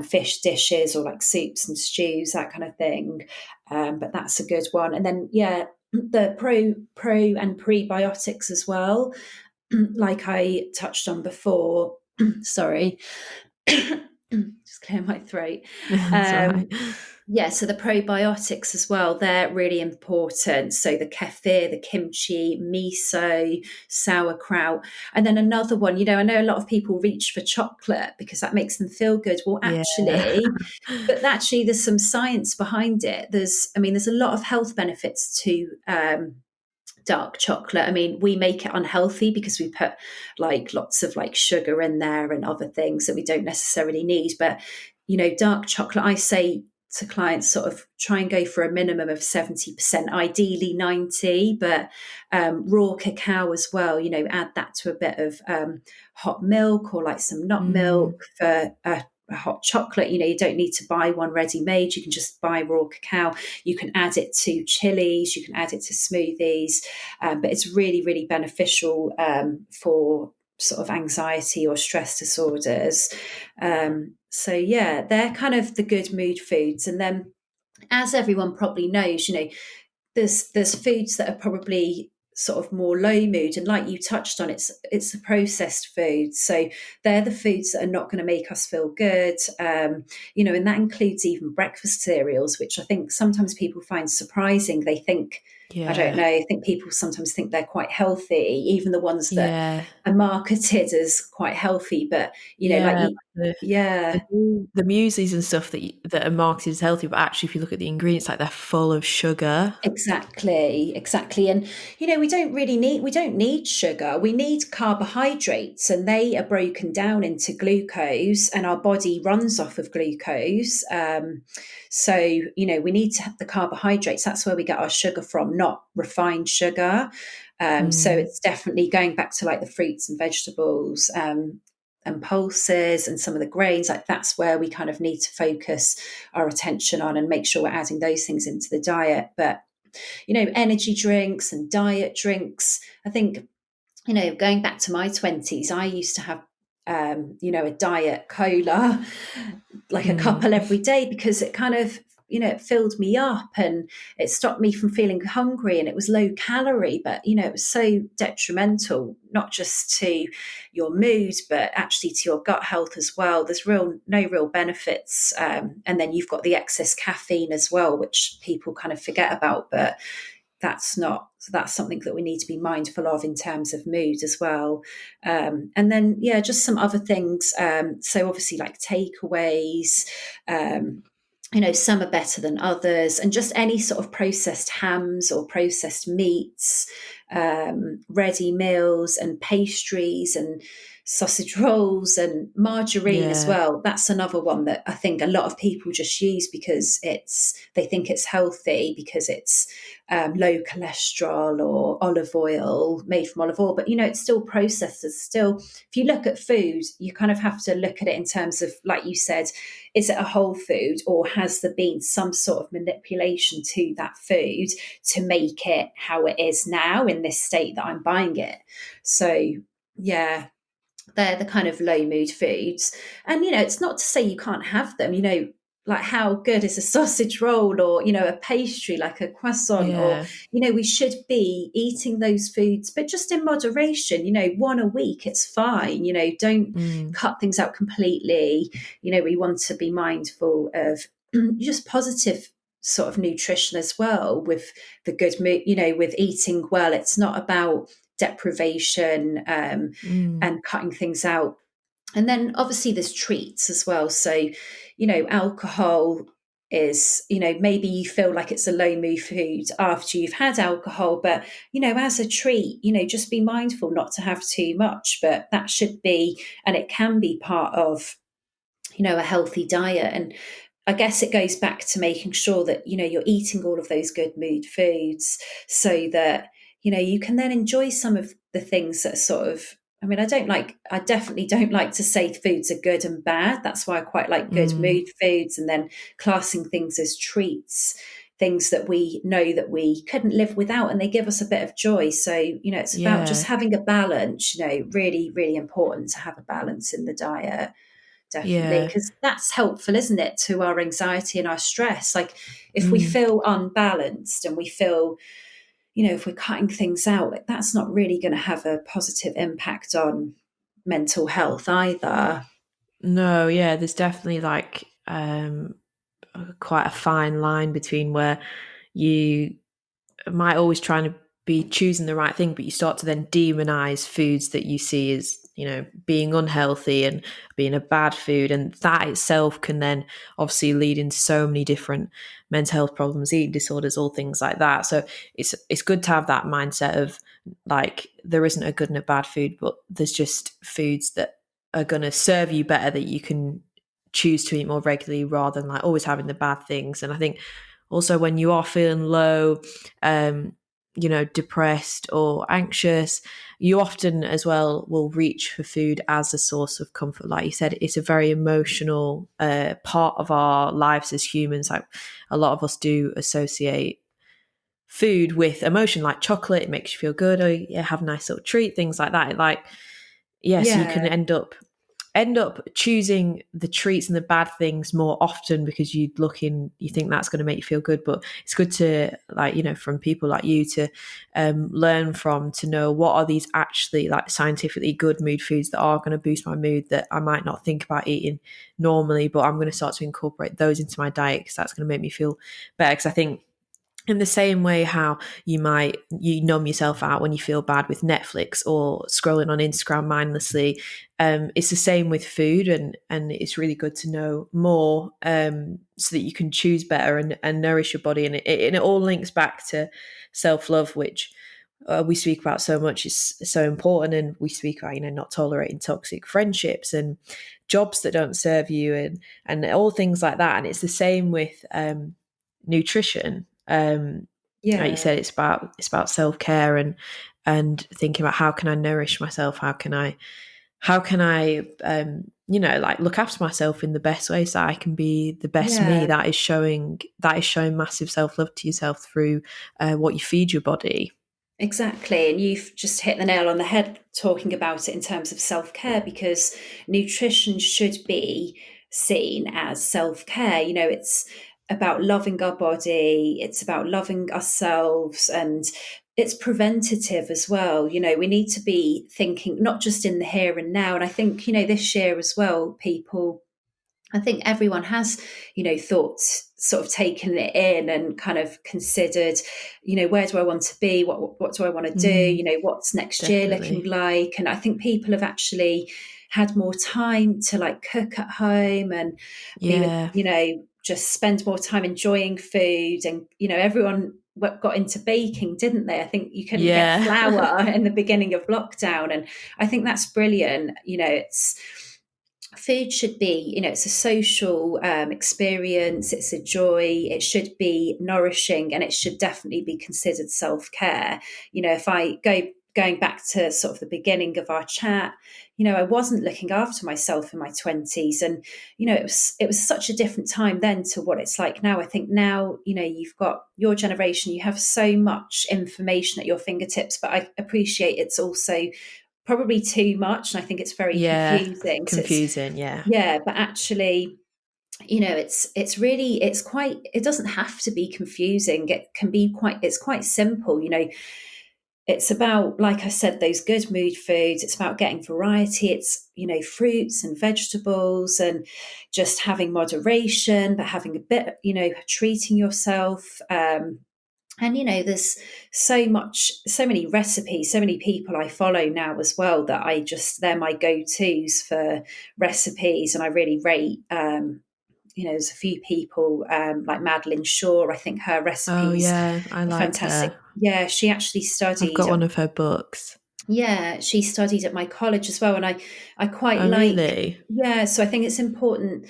Speaker 2: fish dishes or like soups and stews, that kind of thing. But that's a good one. And then the pro and prebiotics as well, like I touched on before. Sorry, just clear my throat.
Speaker 1: It's all right.
Speaker 2: So the probiotics as well, they're really important. So the kefir, the kimchi, miso, sauerkraut. And then another one, I know a lot of people reach for chocolate because that makes them feel good. Well,
Speaker 1: Yeah.
Speaker 2: actually there's some science behind it. There's a lot of health benefits to dark chocolate. We make it unhealthy because we put like lots of like sugar in there and other things that we don't necessarily need. But dark chocolate, I say to clients, sort of try and go for a minimum of 70%, ideally 90, but raw cacao as well, add that to a bit of hot milk or like some nut milk for a hot chocolate. You don't need to buy one ready made. You can just buy raw cacao. You can add it to chilies, you can add it to smoothies, but it's really, really beneficial for sort of anxiety or stress disorders. They're kind of the good mood foods. And then, as everyone probably knows, there's foods that are probably sort of more low mood, and like you touched on, it's the processed foods. So they're the foods that are not going to make us feel good, and that includes even breakfast cereals, which I think sometimes people find surprising. They think, I don't know, I think people sometimes think they're quite healthy, even the ones that
Speaker 1: Yeah.
Speaker 2: are marketed as quite healthy, but
Speaker 1: Yeah. The
Speaker 2: yeah.
Speaker 1: the mueslis and stuff that are marketed as healthy, but actually if you look at the ingredients, like they're full of sugar.
Speaker 2: Exactly. And we don't need sugar. We need carbohydrates, and they are broken down into glucose, and our body runs off of glucose. So we need to have the carbohydrates. That's where we get our sugar from, not refined sugar. So it's definitely going back to like the fruits and vegetables, and pulses and some of the grains. Like that's where we kind of need to focus our attention on and make sure we're adding those things into the diet. But energy drinks and diet drinks, I think, going back to my 20s, I used to have a diet cola, like a couple every day, because it kind of, it filled me up and it stopped me from feeling hungry, and it was low calorie, but it was so detrimental, not just to your mood, but actually to your gut health as well. There's no real benefits. And then you've got the excess caffeine as well, which people kind of forget about, but that's something that we need to be mindful of in terms of mood as well. And then, just some other things. So obviously like takeaways, some are better than others, and just any sort of processed hams or processed meats, ready meals and pastries and sausage rolls and margarine as
Speaker 1: Yeah.
Speaker 2: well. That's another one that I think a lot of people just use because they think it's healthy because it's low cholesterol or olive oil, made from olive oil, but it's still processed. It's still, if you look at food, you kind of have to look at it in terms of, like you said, is it a whole food, or has there been some sort of manipulation to that food to make it how it is now in this state that I'm buying it? So they're the kind of low mood foods. And it's not to say you can't have them. Like how good is a sausage roll, or a pastry like a croissant, or
Speaker 1: Yeah.
Speaker 2: we should be eating those foods, but just in moderation. One a week, it's fine. Don't cut things out completely. We want to be mindful of just positive sort of nutrition as well, with the good mood, with eating well. It's not about deprivation, and cutting things out. And then obviously there's treats as well. So, alcohol is, maybe you feel like it's a low mood food after you've had alcohol, but, as a treat, just be mindful not to have too much, but that should be, and it can be part of a healthy diet. And I guess it goes back to making sure that, you're eating all of those good mood foods so that, you can then enjoy some of the things that are sort of, I mean, I definitely don't like to say foods are good and bad. That's why I quite like good
Speaker 1: Mm,
Speaker 2: mood foods, and then classing things as treats, things that we know that we couldn't live without and they give us a bit of joy. So, it's about just
Speaker 1: yeah.
Speaker 2: having a balance, really, really important to have a balance in the diet. Definitely,
Speaker 1: Yeah.
Speaker 2: because that's helpful, isn't it, to our anxiety and our stress? Like, if we
Speaker 1: Mm.
Speaker 2: feel unbalanced and we feel, if we're cutting things out, like, that's not really going to have a positive impact on mental health either.
Speaker 1: No, yeah, there's definitely like quite a fine line between where you might always trying to be choosing the right thing, but you start to then demonize foods that you see as, being unhealthy and being a bad food. And that itself can then obviously lead into so many different mental health problems, eating disorders, all things like that. So it's good to have that mindset of like there isn't a good and a bad food, but there's just foods that are going to serve you better that you can choose to eat more regularly rather than like always having the bad things. And I think also when you are feeling low, um, depressed or anxious, you often as well will reach for food as a source of comfort. Like you said, it's a very emotional part of our lives as humans. Like a lot of us do associate food with emotion, like chocolate. It makes you feel good, or yeah, have a nice little treat, things like that. Like so you can
Speaker 2: Yeah,
Speaker 1: end up choosing the treats and the bad things more often because you think that's going to make you feel good. But it's good to, like, from people like you to learn from, to know what are these actually like scientifically good mood foods that are going to boost my mood that I might not think about eating normally, but I'm going to start to incorporate those into my diet because that's going to make me feel better. Because I think in the same way how you numb yourself out when you feel bad with Netflix or scrolling on Instagram mindlessly, it's the same with food, and it's really good to know more, so that you can choose better and nourish your body. And it all links back to self-love, which we speak about so much, is so important. And we speak about not tolerating toxic friendships and jobs that don't serve you, and all things like that. And it's the same with nutrition. Like you
Speaker 2: yeah,
Speaker 1: said, it's about self-care and thinking about how can I nourish myself, how can I like look after myself in the best way so I can be the best me.
Speaker 2: yeah.
Speaker 1: That is showing massive self-love to yourself through what you feed your body.
Speaker 2: Exactly. And you've just hit the nail on the head talking about it in terms of self care, because nutrition should be seen as self care. It's about loving our body, it's about loving ourselves, and it's preventative as well. We need to be thinking not just in the here and now. And I think, this year as well, I think everyone has, thoughts, sort of taken it in and kind of considered, where do I want to be? What do I want to do?
Speaker 1: Mm,
Speaker 2: What's next year looking
Speaker 1: definitely.
Speaker 2: like? And I think people have actually had more time to like cook at home and be with,
Speaker 1: Yeah.
Speaker 2: just spend more time enjoying food. And, everyone got into baking, didn't they? I think you couldn't get
Speaker 1: Yeah.
Speaker 2: flour in the beginning of lockdown. And I think that's brilliant. It's food should be, it's a social experience, it's a joy, it should be nourishing, and it should definitely be considered self-care. If I going back to sort of the beginning of our chat, I wasn't looking after myself in my 20s, and it was such a different time then to what it's like now. I think now, you've got your generation, you have so much information at your fingertips, but I appreciate it's also probably too much, and I think it's very
Speaker 1: Yeah.
Speaker 2: confusing. So it's,
Speaker 1: Confusing. Yeah.
Speaker 2: yeah, but actually, it's really, it's quite, it doesn't have to be confusing. It can be quite, it's quite simple. It's about, like I said, those good mood foods. It's about getting variety. It's, fruits and vegetables, and just having moderation, but having a bit, treating yourself. And there's so many recipes, so many people I follow now as well, that they're my go-to's for recipes, and I really rate. There's a few people, like Madeline Shaw. I think her
Speaker 1: Oh
Speaker 2: recipes
Speaker 1: yeah, I
Speaker 2: are
Speaker 1: like
Speaker 2: fantastic.
Speaker 1: her.
Speaker 2: Yeah, she actually
Speaker 1: I've
Speaker 2: studied.
Speaker 1: got one of her books.
Speaker 2: Yeah, she studied at my college as well, and I quite
Speaker 1: Oh,
Speaker 2: like.
Speaker 1: really?
Speaker 2: Yeah, so I think it's important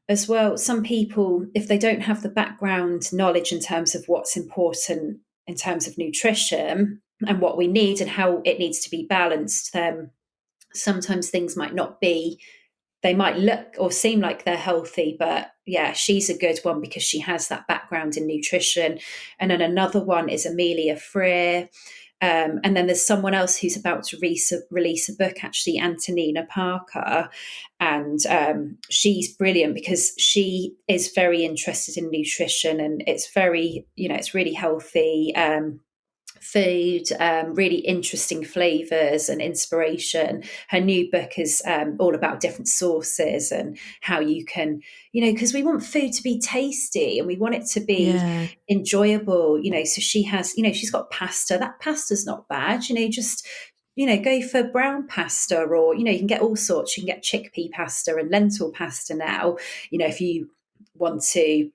Speaker 2: as well. Some people, if they don't have the background knowledge in terms of what's important in terms of nutrition and what we need and how it needs to be balanced, then sometimes things might not be. They might look or seem like they're healthy, but yeah, she's a good one because she has that background in nutrition. And then another one is Amelia Freer. And then there's someone else who's about to release a book, actually, Antonina Parker. And she's brilliant because she is very interested in nutrition, and it's very, it's really healthy. Food, really interesting flavors and inspiration. Her new book is all about different sources and how you can, because we want food to be tasty and we want it to be
Speaker 1: Yeah.
Speaker 2: enjoyable, so she has, she's got pasta. That pasta's not bad, just go for brown pasta, or you can get all sorts. You can get chickpea pasta and lentil pasta now, if you want to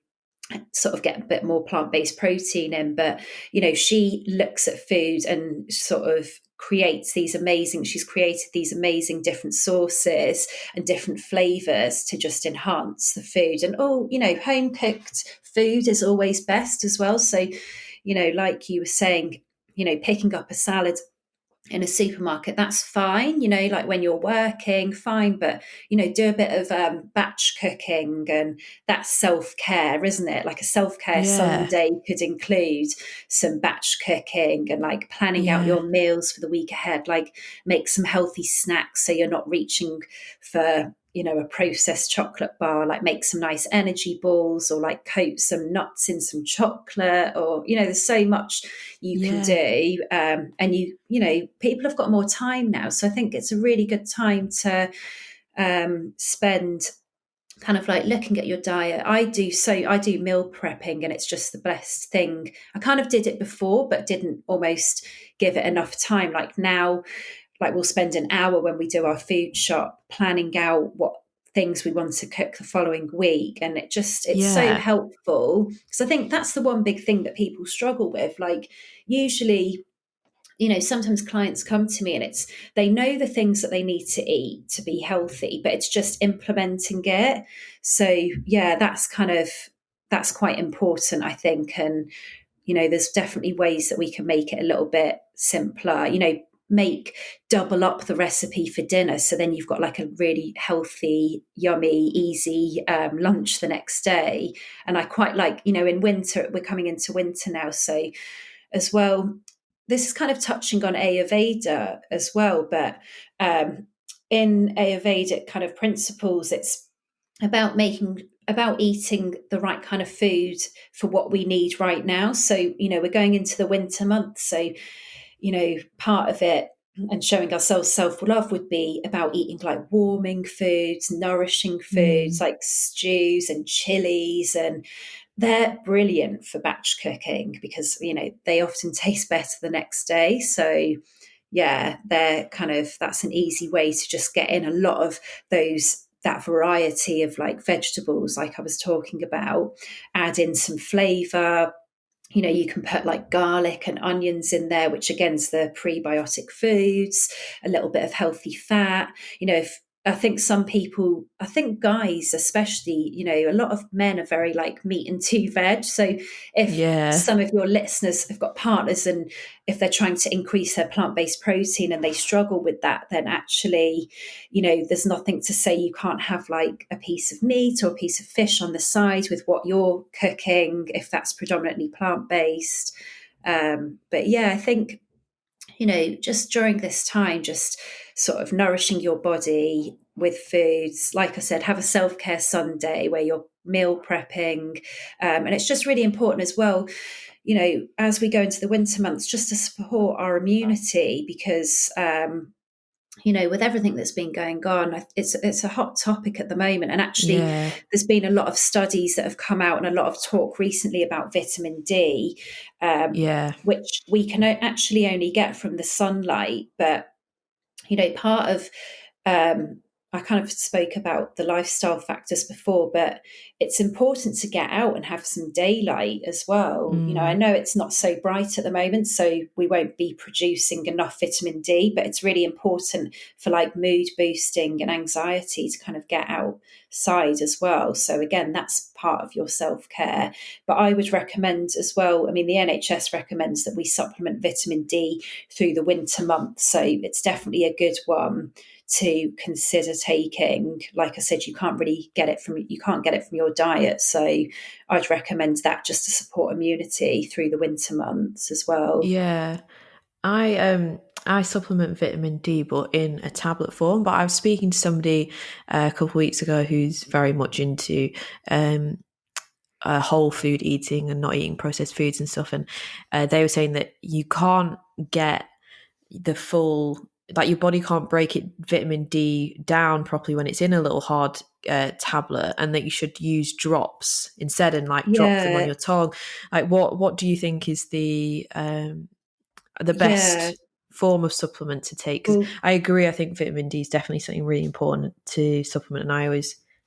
Speaker 2: sort of get a bit more plant-based protein in. But she looks at food and sort of she's created these amazing different sauces and different flavors to just enhance the food. And home cooked food is always best as well. So like you were saying, picking up a salad in a supermarket, that's fine, like when you're working, fine, but do a bit of batch cooking, and that's self-care, isn't it? Like a self-care
Speaker 1: Yeah.
Speaker 2: Sunday could include some batch cooking and like planning out
Speaker 1: Yeah.
Speaker 2: your meals for the week ahead, like make some healthy snacks so you're not reaching for a processed chocolate bar. Like make some nice energy balls, or like coat some nuts in some chocolate, or there's so much you can
Speaker 1: Yeah.
Speaker 2: do. And people have got more time now, so I think it's a really good time to spend kind of like looking at your diet. I do meal prepping, and it's just the best thing. I kind of did it before but didn't almost give it enough time. Like now, like we'll spend an hour when we do our food shop planning out what things we want to cook the following week, and it's so
Speaker 1: Yeah.
Speaker 2: helpful, because I think that's the one big thing that people struggle with. Like usually, sometimes clients come to me and they know the things that they need to eat to be healthy, but it's just implementing it. So yeah, that's quite important, I think. And there's definitely ways that we can make it a little bit simpler. Make double up the recipe for dinner, so then you've got like a really healthy, yummy, easy lunch the next day. And I quite like, in winter, we're coming into winter now, so as well, this is kind of touching on Ayurveda as well, but in Ayurvedic kind of principles, it's about eating the right kind of food for what we need right now. So, we're going into the winter months. So, part of it and showing ourselves self-love would be about eating like warming foods, nourishing foods
Speaker 1: Mm.
Speaker 2: like stews and chilies. And they're brilliant for batch cooking because, they often taste better the next day. So yeah, that's an easy way to just get in a lot of that variety of like vegetables, like I was talking about, add in some flavor. You can put like garlic and onions in there, which again is the prebiotic foods, a little bit of healthy fat. If I think I think guys especially, a lot of men are very like meat and two veg. So if
Speaker 1: Yeah.
Speaker 2: some of your listeners have got partners, and if they're trying to increase their plant-based protein and they struggle with that, then actually, there's nothing to say you can't have like a piece of meat or a piece of fish on the side with what you're cooking, if that's predominantly plant-based. But yeah, I think, just during this time, just sort of nourishing your body with foods. Like I said, have a self-care Sunday where you're meal prepping. And it's just really important as well, as we go into the winter months, just to support our immunity, because with everything that's been going on, it's a hot topic at the moment. And actually,
Speaker 1: Yeah.
Speaker 2: there's been a lot of studies that have come out and a lot of talk recently about vitamin D,
Speaker 1: Yeah.
Speaker 2: which we can actually only get from the sunlight. But part of I kind of spoke about the lifestyle factors before, but it's important to get out and have some daylight as well. I
Speaker 1: Mm.
Speaker 2: know it's not so bright at the moment, so we won't be producing enough vitamin D, but it's really important for like mood boosting and anxiety to kind of get outside as well. So again, that's part of your self-care. But I would recommend as well, I mean, the NHS recommends that we supplement vitamin D through the winter months. So it's definitely a good one to consider taking. Like I said, you can't get it from your diet, so I'd recommend that just to support immunity through the winter months as well.
Speaker 1: Yeah. I supplement vitamin D, but in a tablet form. But I was speaking to somebody a couple of weeks ago who's very much into um, whole food eating and not eating processed foods and stuff, and they were saying that you can't get the full, like your body can't break it vitamin D down properly when it's in a little hard tablet, and that you should use drops instead and like drop them on
Speaker 2: Yeah,
Speaker 1: your tongue. Like what do you think is the
Speaker 2: yeah.
Speaker 1: best form of supplement to take? Because
Speaker 2: Well,
Speaker 1: I agree, I think vitamin D is definitely something really important to supplement, and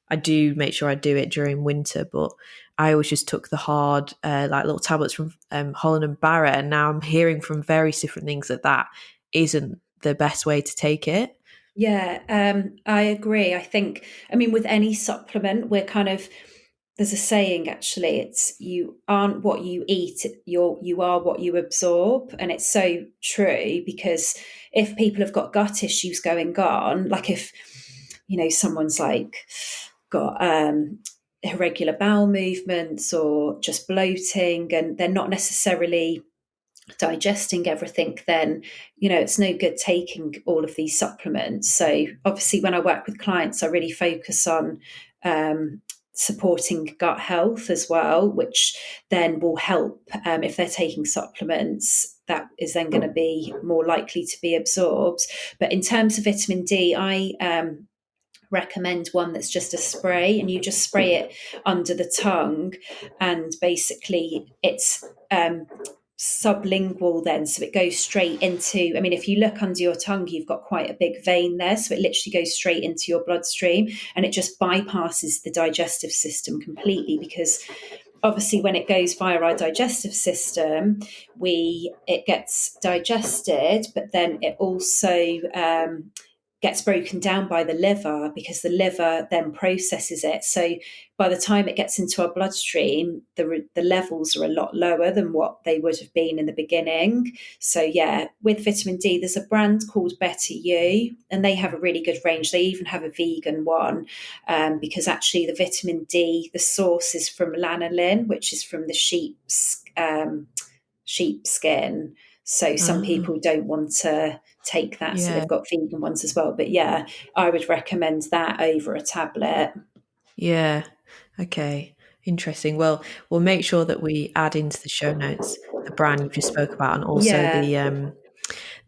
Speaker 1: I do make sure I do it during winter, but I always just took the hard like little tablets from Holland and Barrett, and now I'm hearing from various different things that isn't the best way to take it.
Speaker 2: yeah, I agree. I think, I mean, with any supplement, there's a saying actually, it's you aren't what you eat, you are what you absorb. And it's so true, because if people have got gut issues going on, like if, someone's like got irregular bowel movements or just bloating, and they're not necessarily digesting everything, then it's no good taking all of these supplements. So obviously when I work with clients, I really focus on supporting gut health as well, which then will help. If they're taking supplements, that is then going to be more likely to be absorbed. But in terms of vitamin D, I recommend one that's just a spray, and you just spray it under the tongue, and basically it's sublingual then, so it goes straight into, I mean, if you look under your tongue, you've got quite a big vein there, so it literally goes straight into your bloodstream, and it just bypasses the digestive system completely, because obviously when it goes via our digestive system, it gets digested, but then it also gets broken down by the liver, because the liver then processes it. So by the time it gets into our bloodstream, the levels are a lot lower than what they would have been in the beginning. So yeah, with vitamin D, there's a brand called Better You, and they have a really good range. They even have a vegan one, because actually the vitamin D, the source is from lanolin, which is from the sheepskin. So some
Speaker 1: Ah,
Speaker 2: people don't want to take that, so
Speaker 1: yeah.
Speaker 2: they've got vegan ones as well. But yeah, I would recommend that over a tablet.
Speaker 1: Yeah. Okay. Interesting. Well, we'll make sure that we add into the show notes the brand you just spoke about, and also
Speaker 2: Yeah.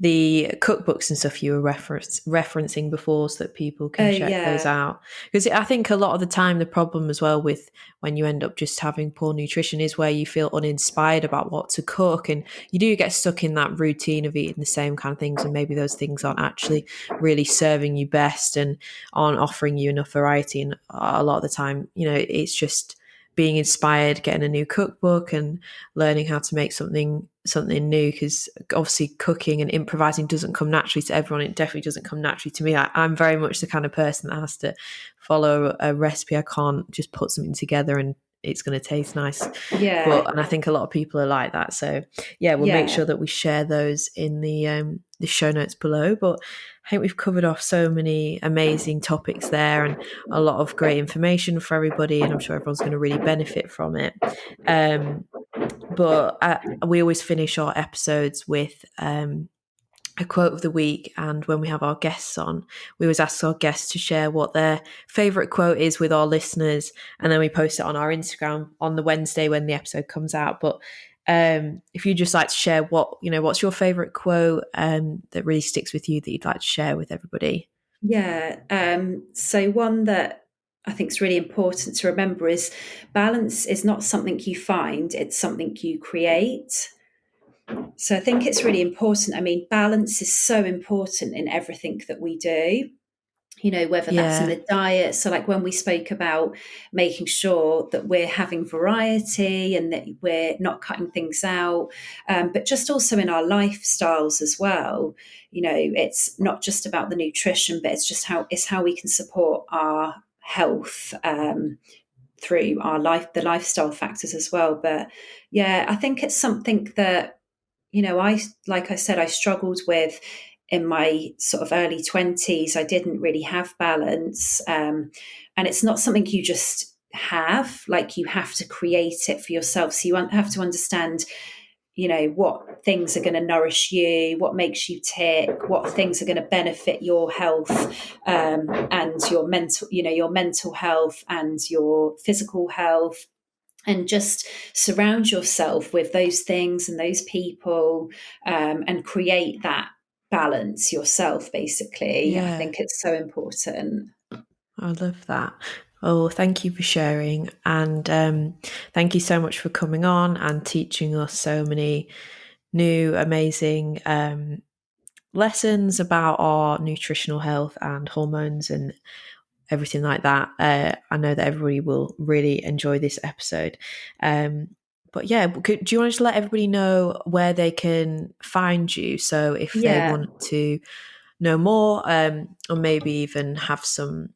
Speaker 1: the cookbooks and stuff you were referencing before, so that people
Speaker 2: Oh
Speaker 1: can check those
Speaker 2: yeah.
Speaker 1: out. Because I think a lot of the time the problem as well with when you end up just having poor nutrition is where you feel uninspired about what to cook, and you do get stuck in that routine of eating the same kind of things, and maybe those things aren't actually really serving you best and aren't offering you enough variety. And a lot of the time, it's just being inspired, getting a new cookbook and learning how to make something new, because obviously cooking and improvising doesn't come naturally to everyone. It definitely doesn't come naturally to me. I'm very much the kind of person that has to follow a recipe. I can't just put something together and it's going to taste nice.
Speaker 2: Yeah.
Speaker 1: And I think a lot of people are like that. So yeah, we'll make
Speaker 2: Yeah.
Speaker 1: sure that we share those in the show notes below. But I think we've covered off so many amazing topics there, and a lot of great information for everybody, and I'm sure everyone's going to really benefit from it. But we always finish our episodes with a quote of the week. And when we have our guests on, we always ask our guests to share what their favorite quote is with our listeners. And then we post it on our Instagram on the Wednesday when the episode comes out. But if you just like to share what's your favorite quote that really sticks with you that you'd like to share with everybody?
Speaker 2: Yeah. So one that I think is really important to remember is balance is not something you find, it's something you create. So I think it's really important. I mean, balance is so important in everything that we do. whether that's in
Speaker 1: Yeah.
Speaker 2: the diet. So, like when we spoke about making sure that we're having variety and that we're not cutting things out, but just also in our lifestyles as well. It's not just about the nutrition, but it's how we can support our health through the lifestyle factors as well. But yeah, I think it's something that like I said, I struggled with in my sort of early 20s. I didn't really have balance. And it's not something you just have, like you have to create it for yourself. So you have to understand, what things are going to nourish you, what makes you tick, what things are going to benefit your health, and your mental health and your physical health, and just surround yourself with those things and those people, and create that balance yourself, basically. I
Speaker 1: Yeah.
Speaker 2: think it's so important.
Speaker 1: I love that. Oh, thank you for sharing. And thank you so much for coming on and teaching us so many new, amazing lessons about our nutritional health and hormones and everything like that. I know that everybody will really enjoy this episode. But yeah, do you want to just let everybody know where they can find you? So if they
Speaker 2: Yeah,
Speaker 1: want to know more, or maybe even have some,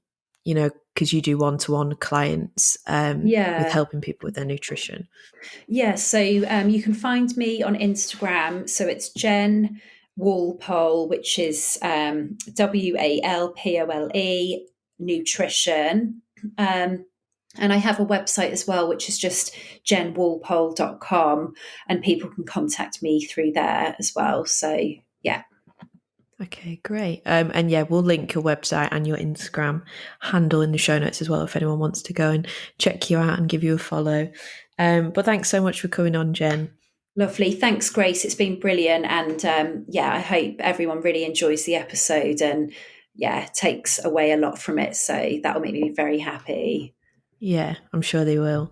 Speaker 1: because you do one-to-one clients with
Speaker 2: yeah.
Speaker 1: helping people with their nutrition.
Speaker 2: Yeah, so you can find me on Instagram. So it's Jen Walpole, which is Walpole, nutrition. Um, and I have a website as well, which is just jenwalpole.com, and people can contact me through there as well. So, yeah.
Speaker 1: Okay, great. And yeah, we'll link your website and your Instagram handle in the show notes as well if anyone wants to go and check you out and give you a follow. But thanks so much for coming on, Jen.
Speaker 2: Lovely. Thanks, Grace. It's been brilliant. And yeah, I hope everyone really enjoys the episode and, yeah, takes away a lot from it. So that will make me very happy.
Speaker 1: Yeah, I'm sure they will.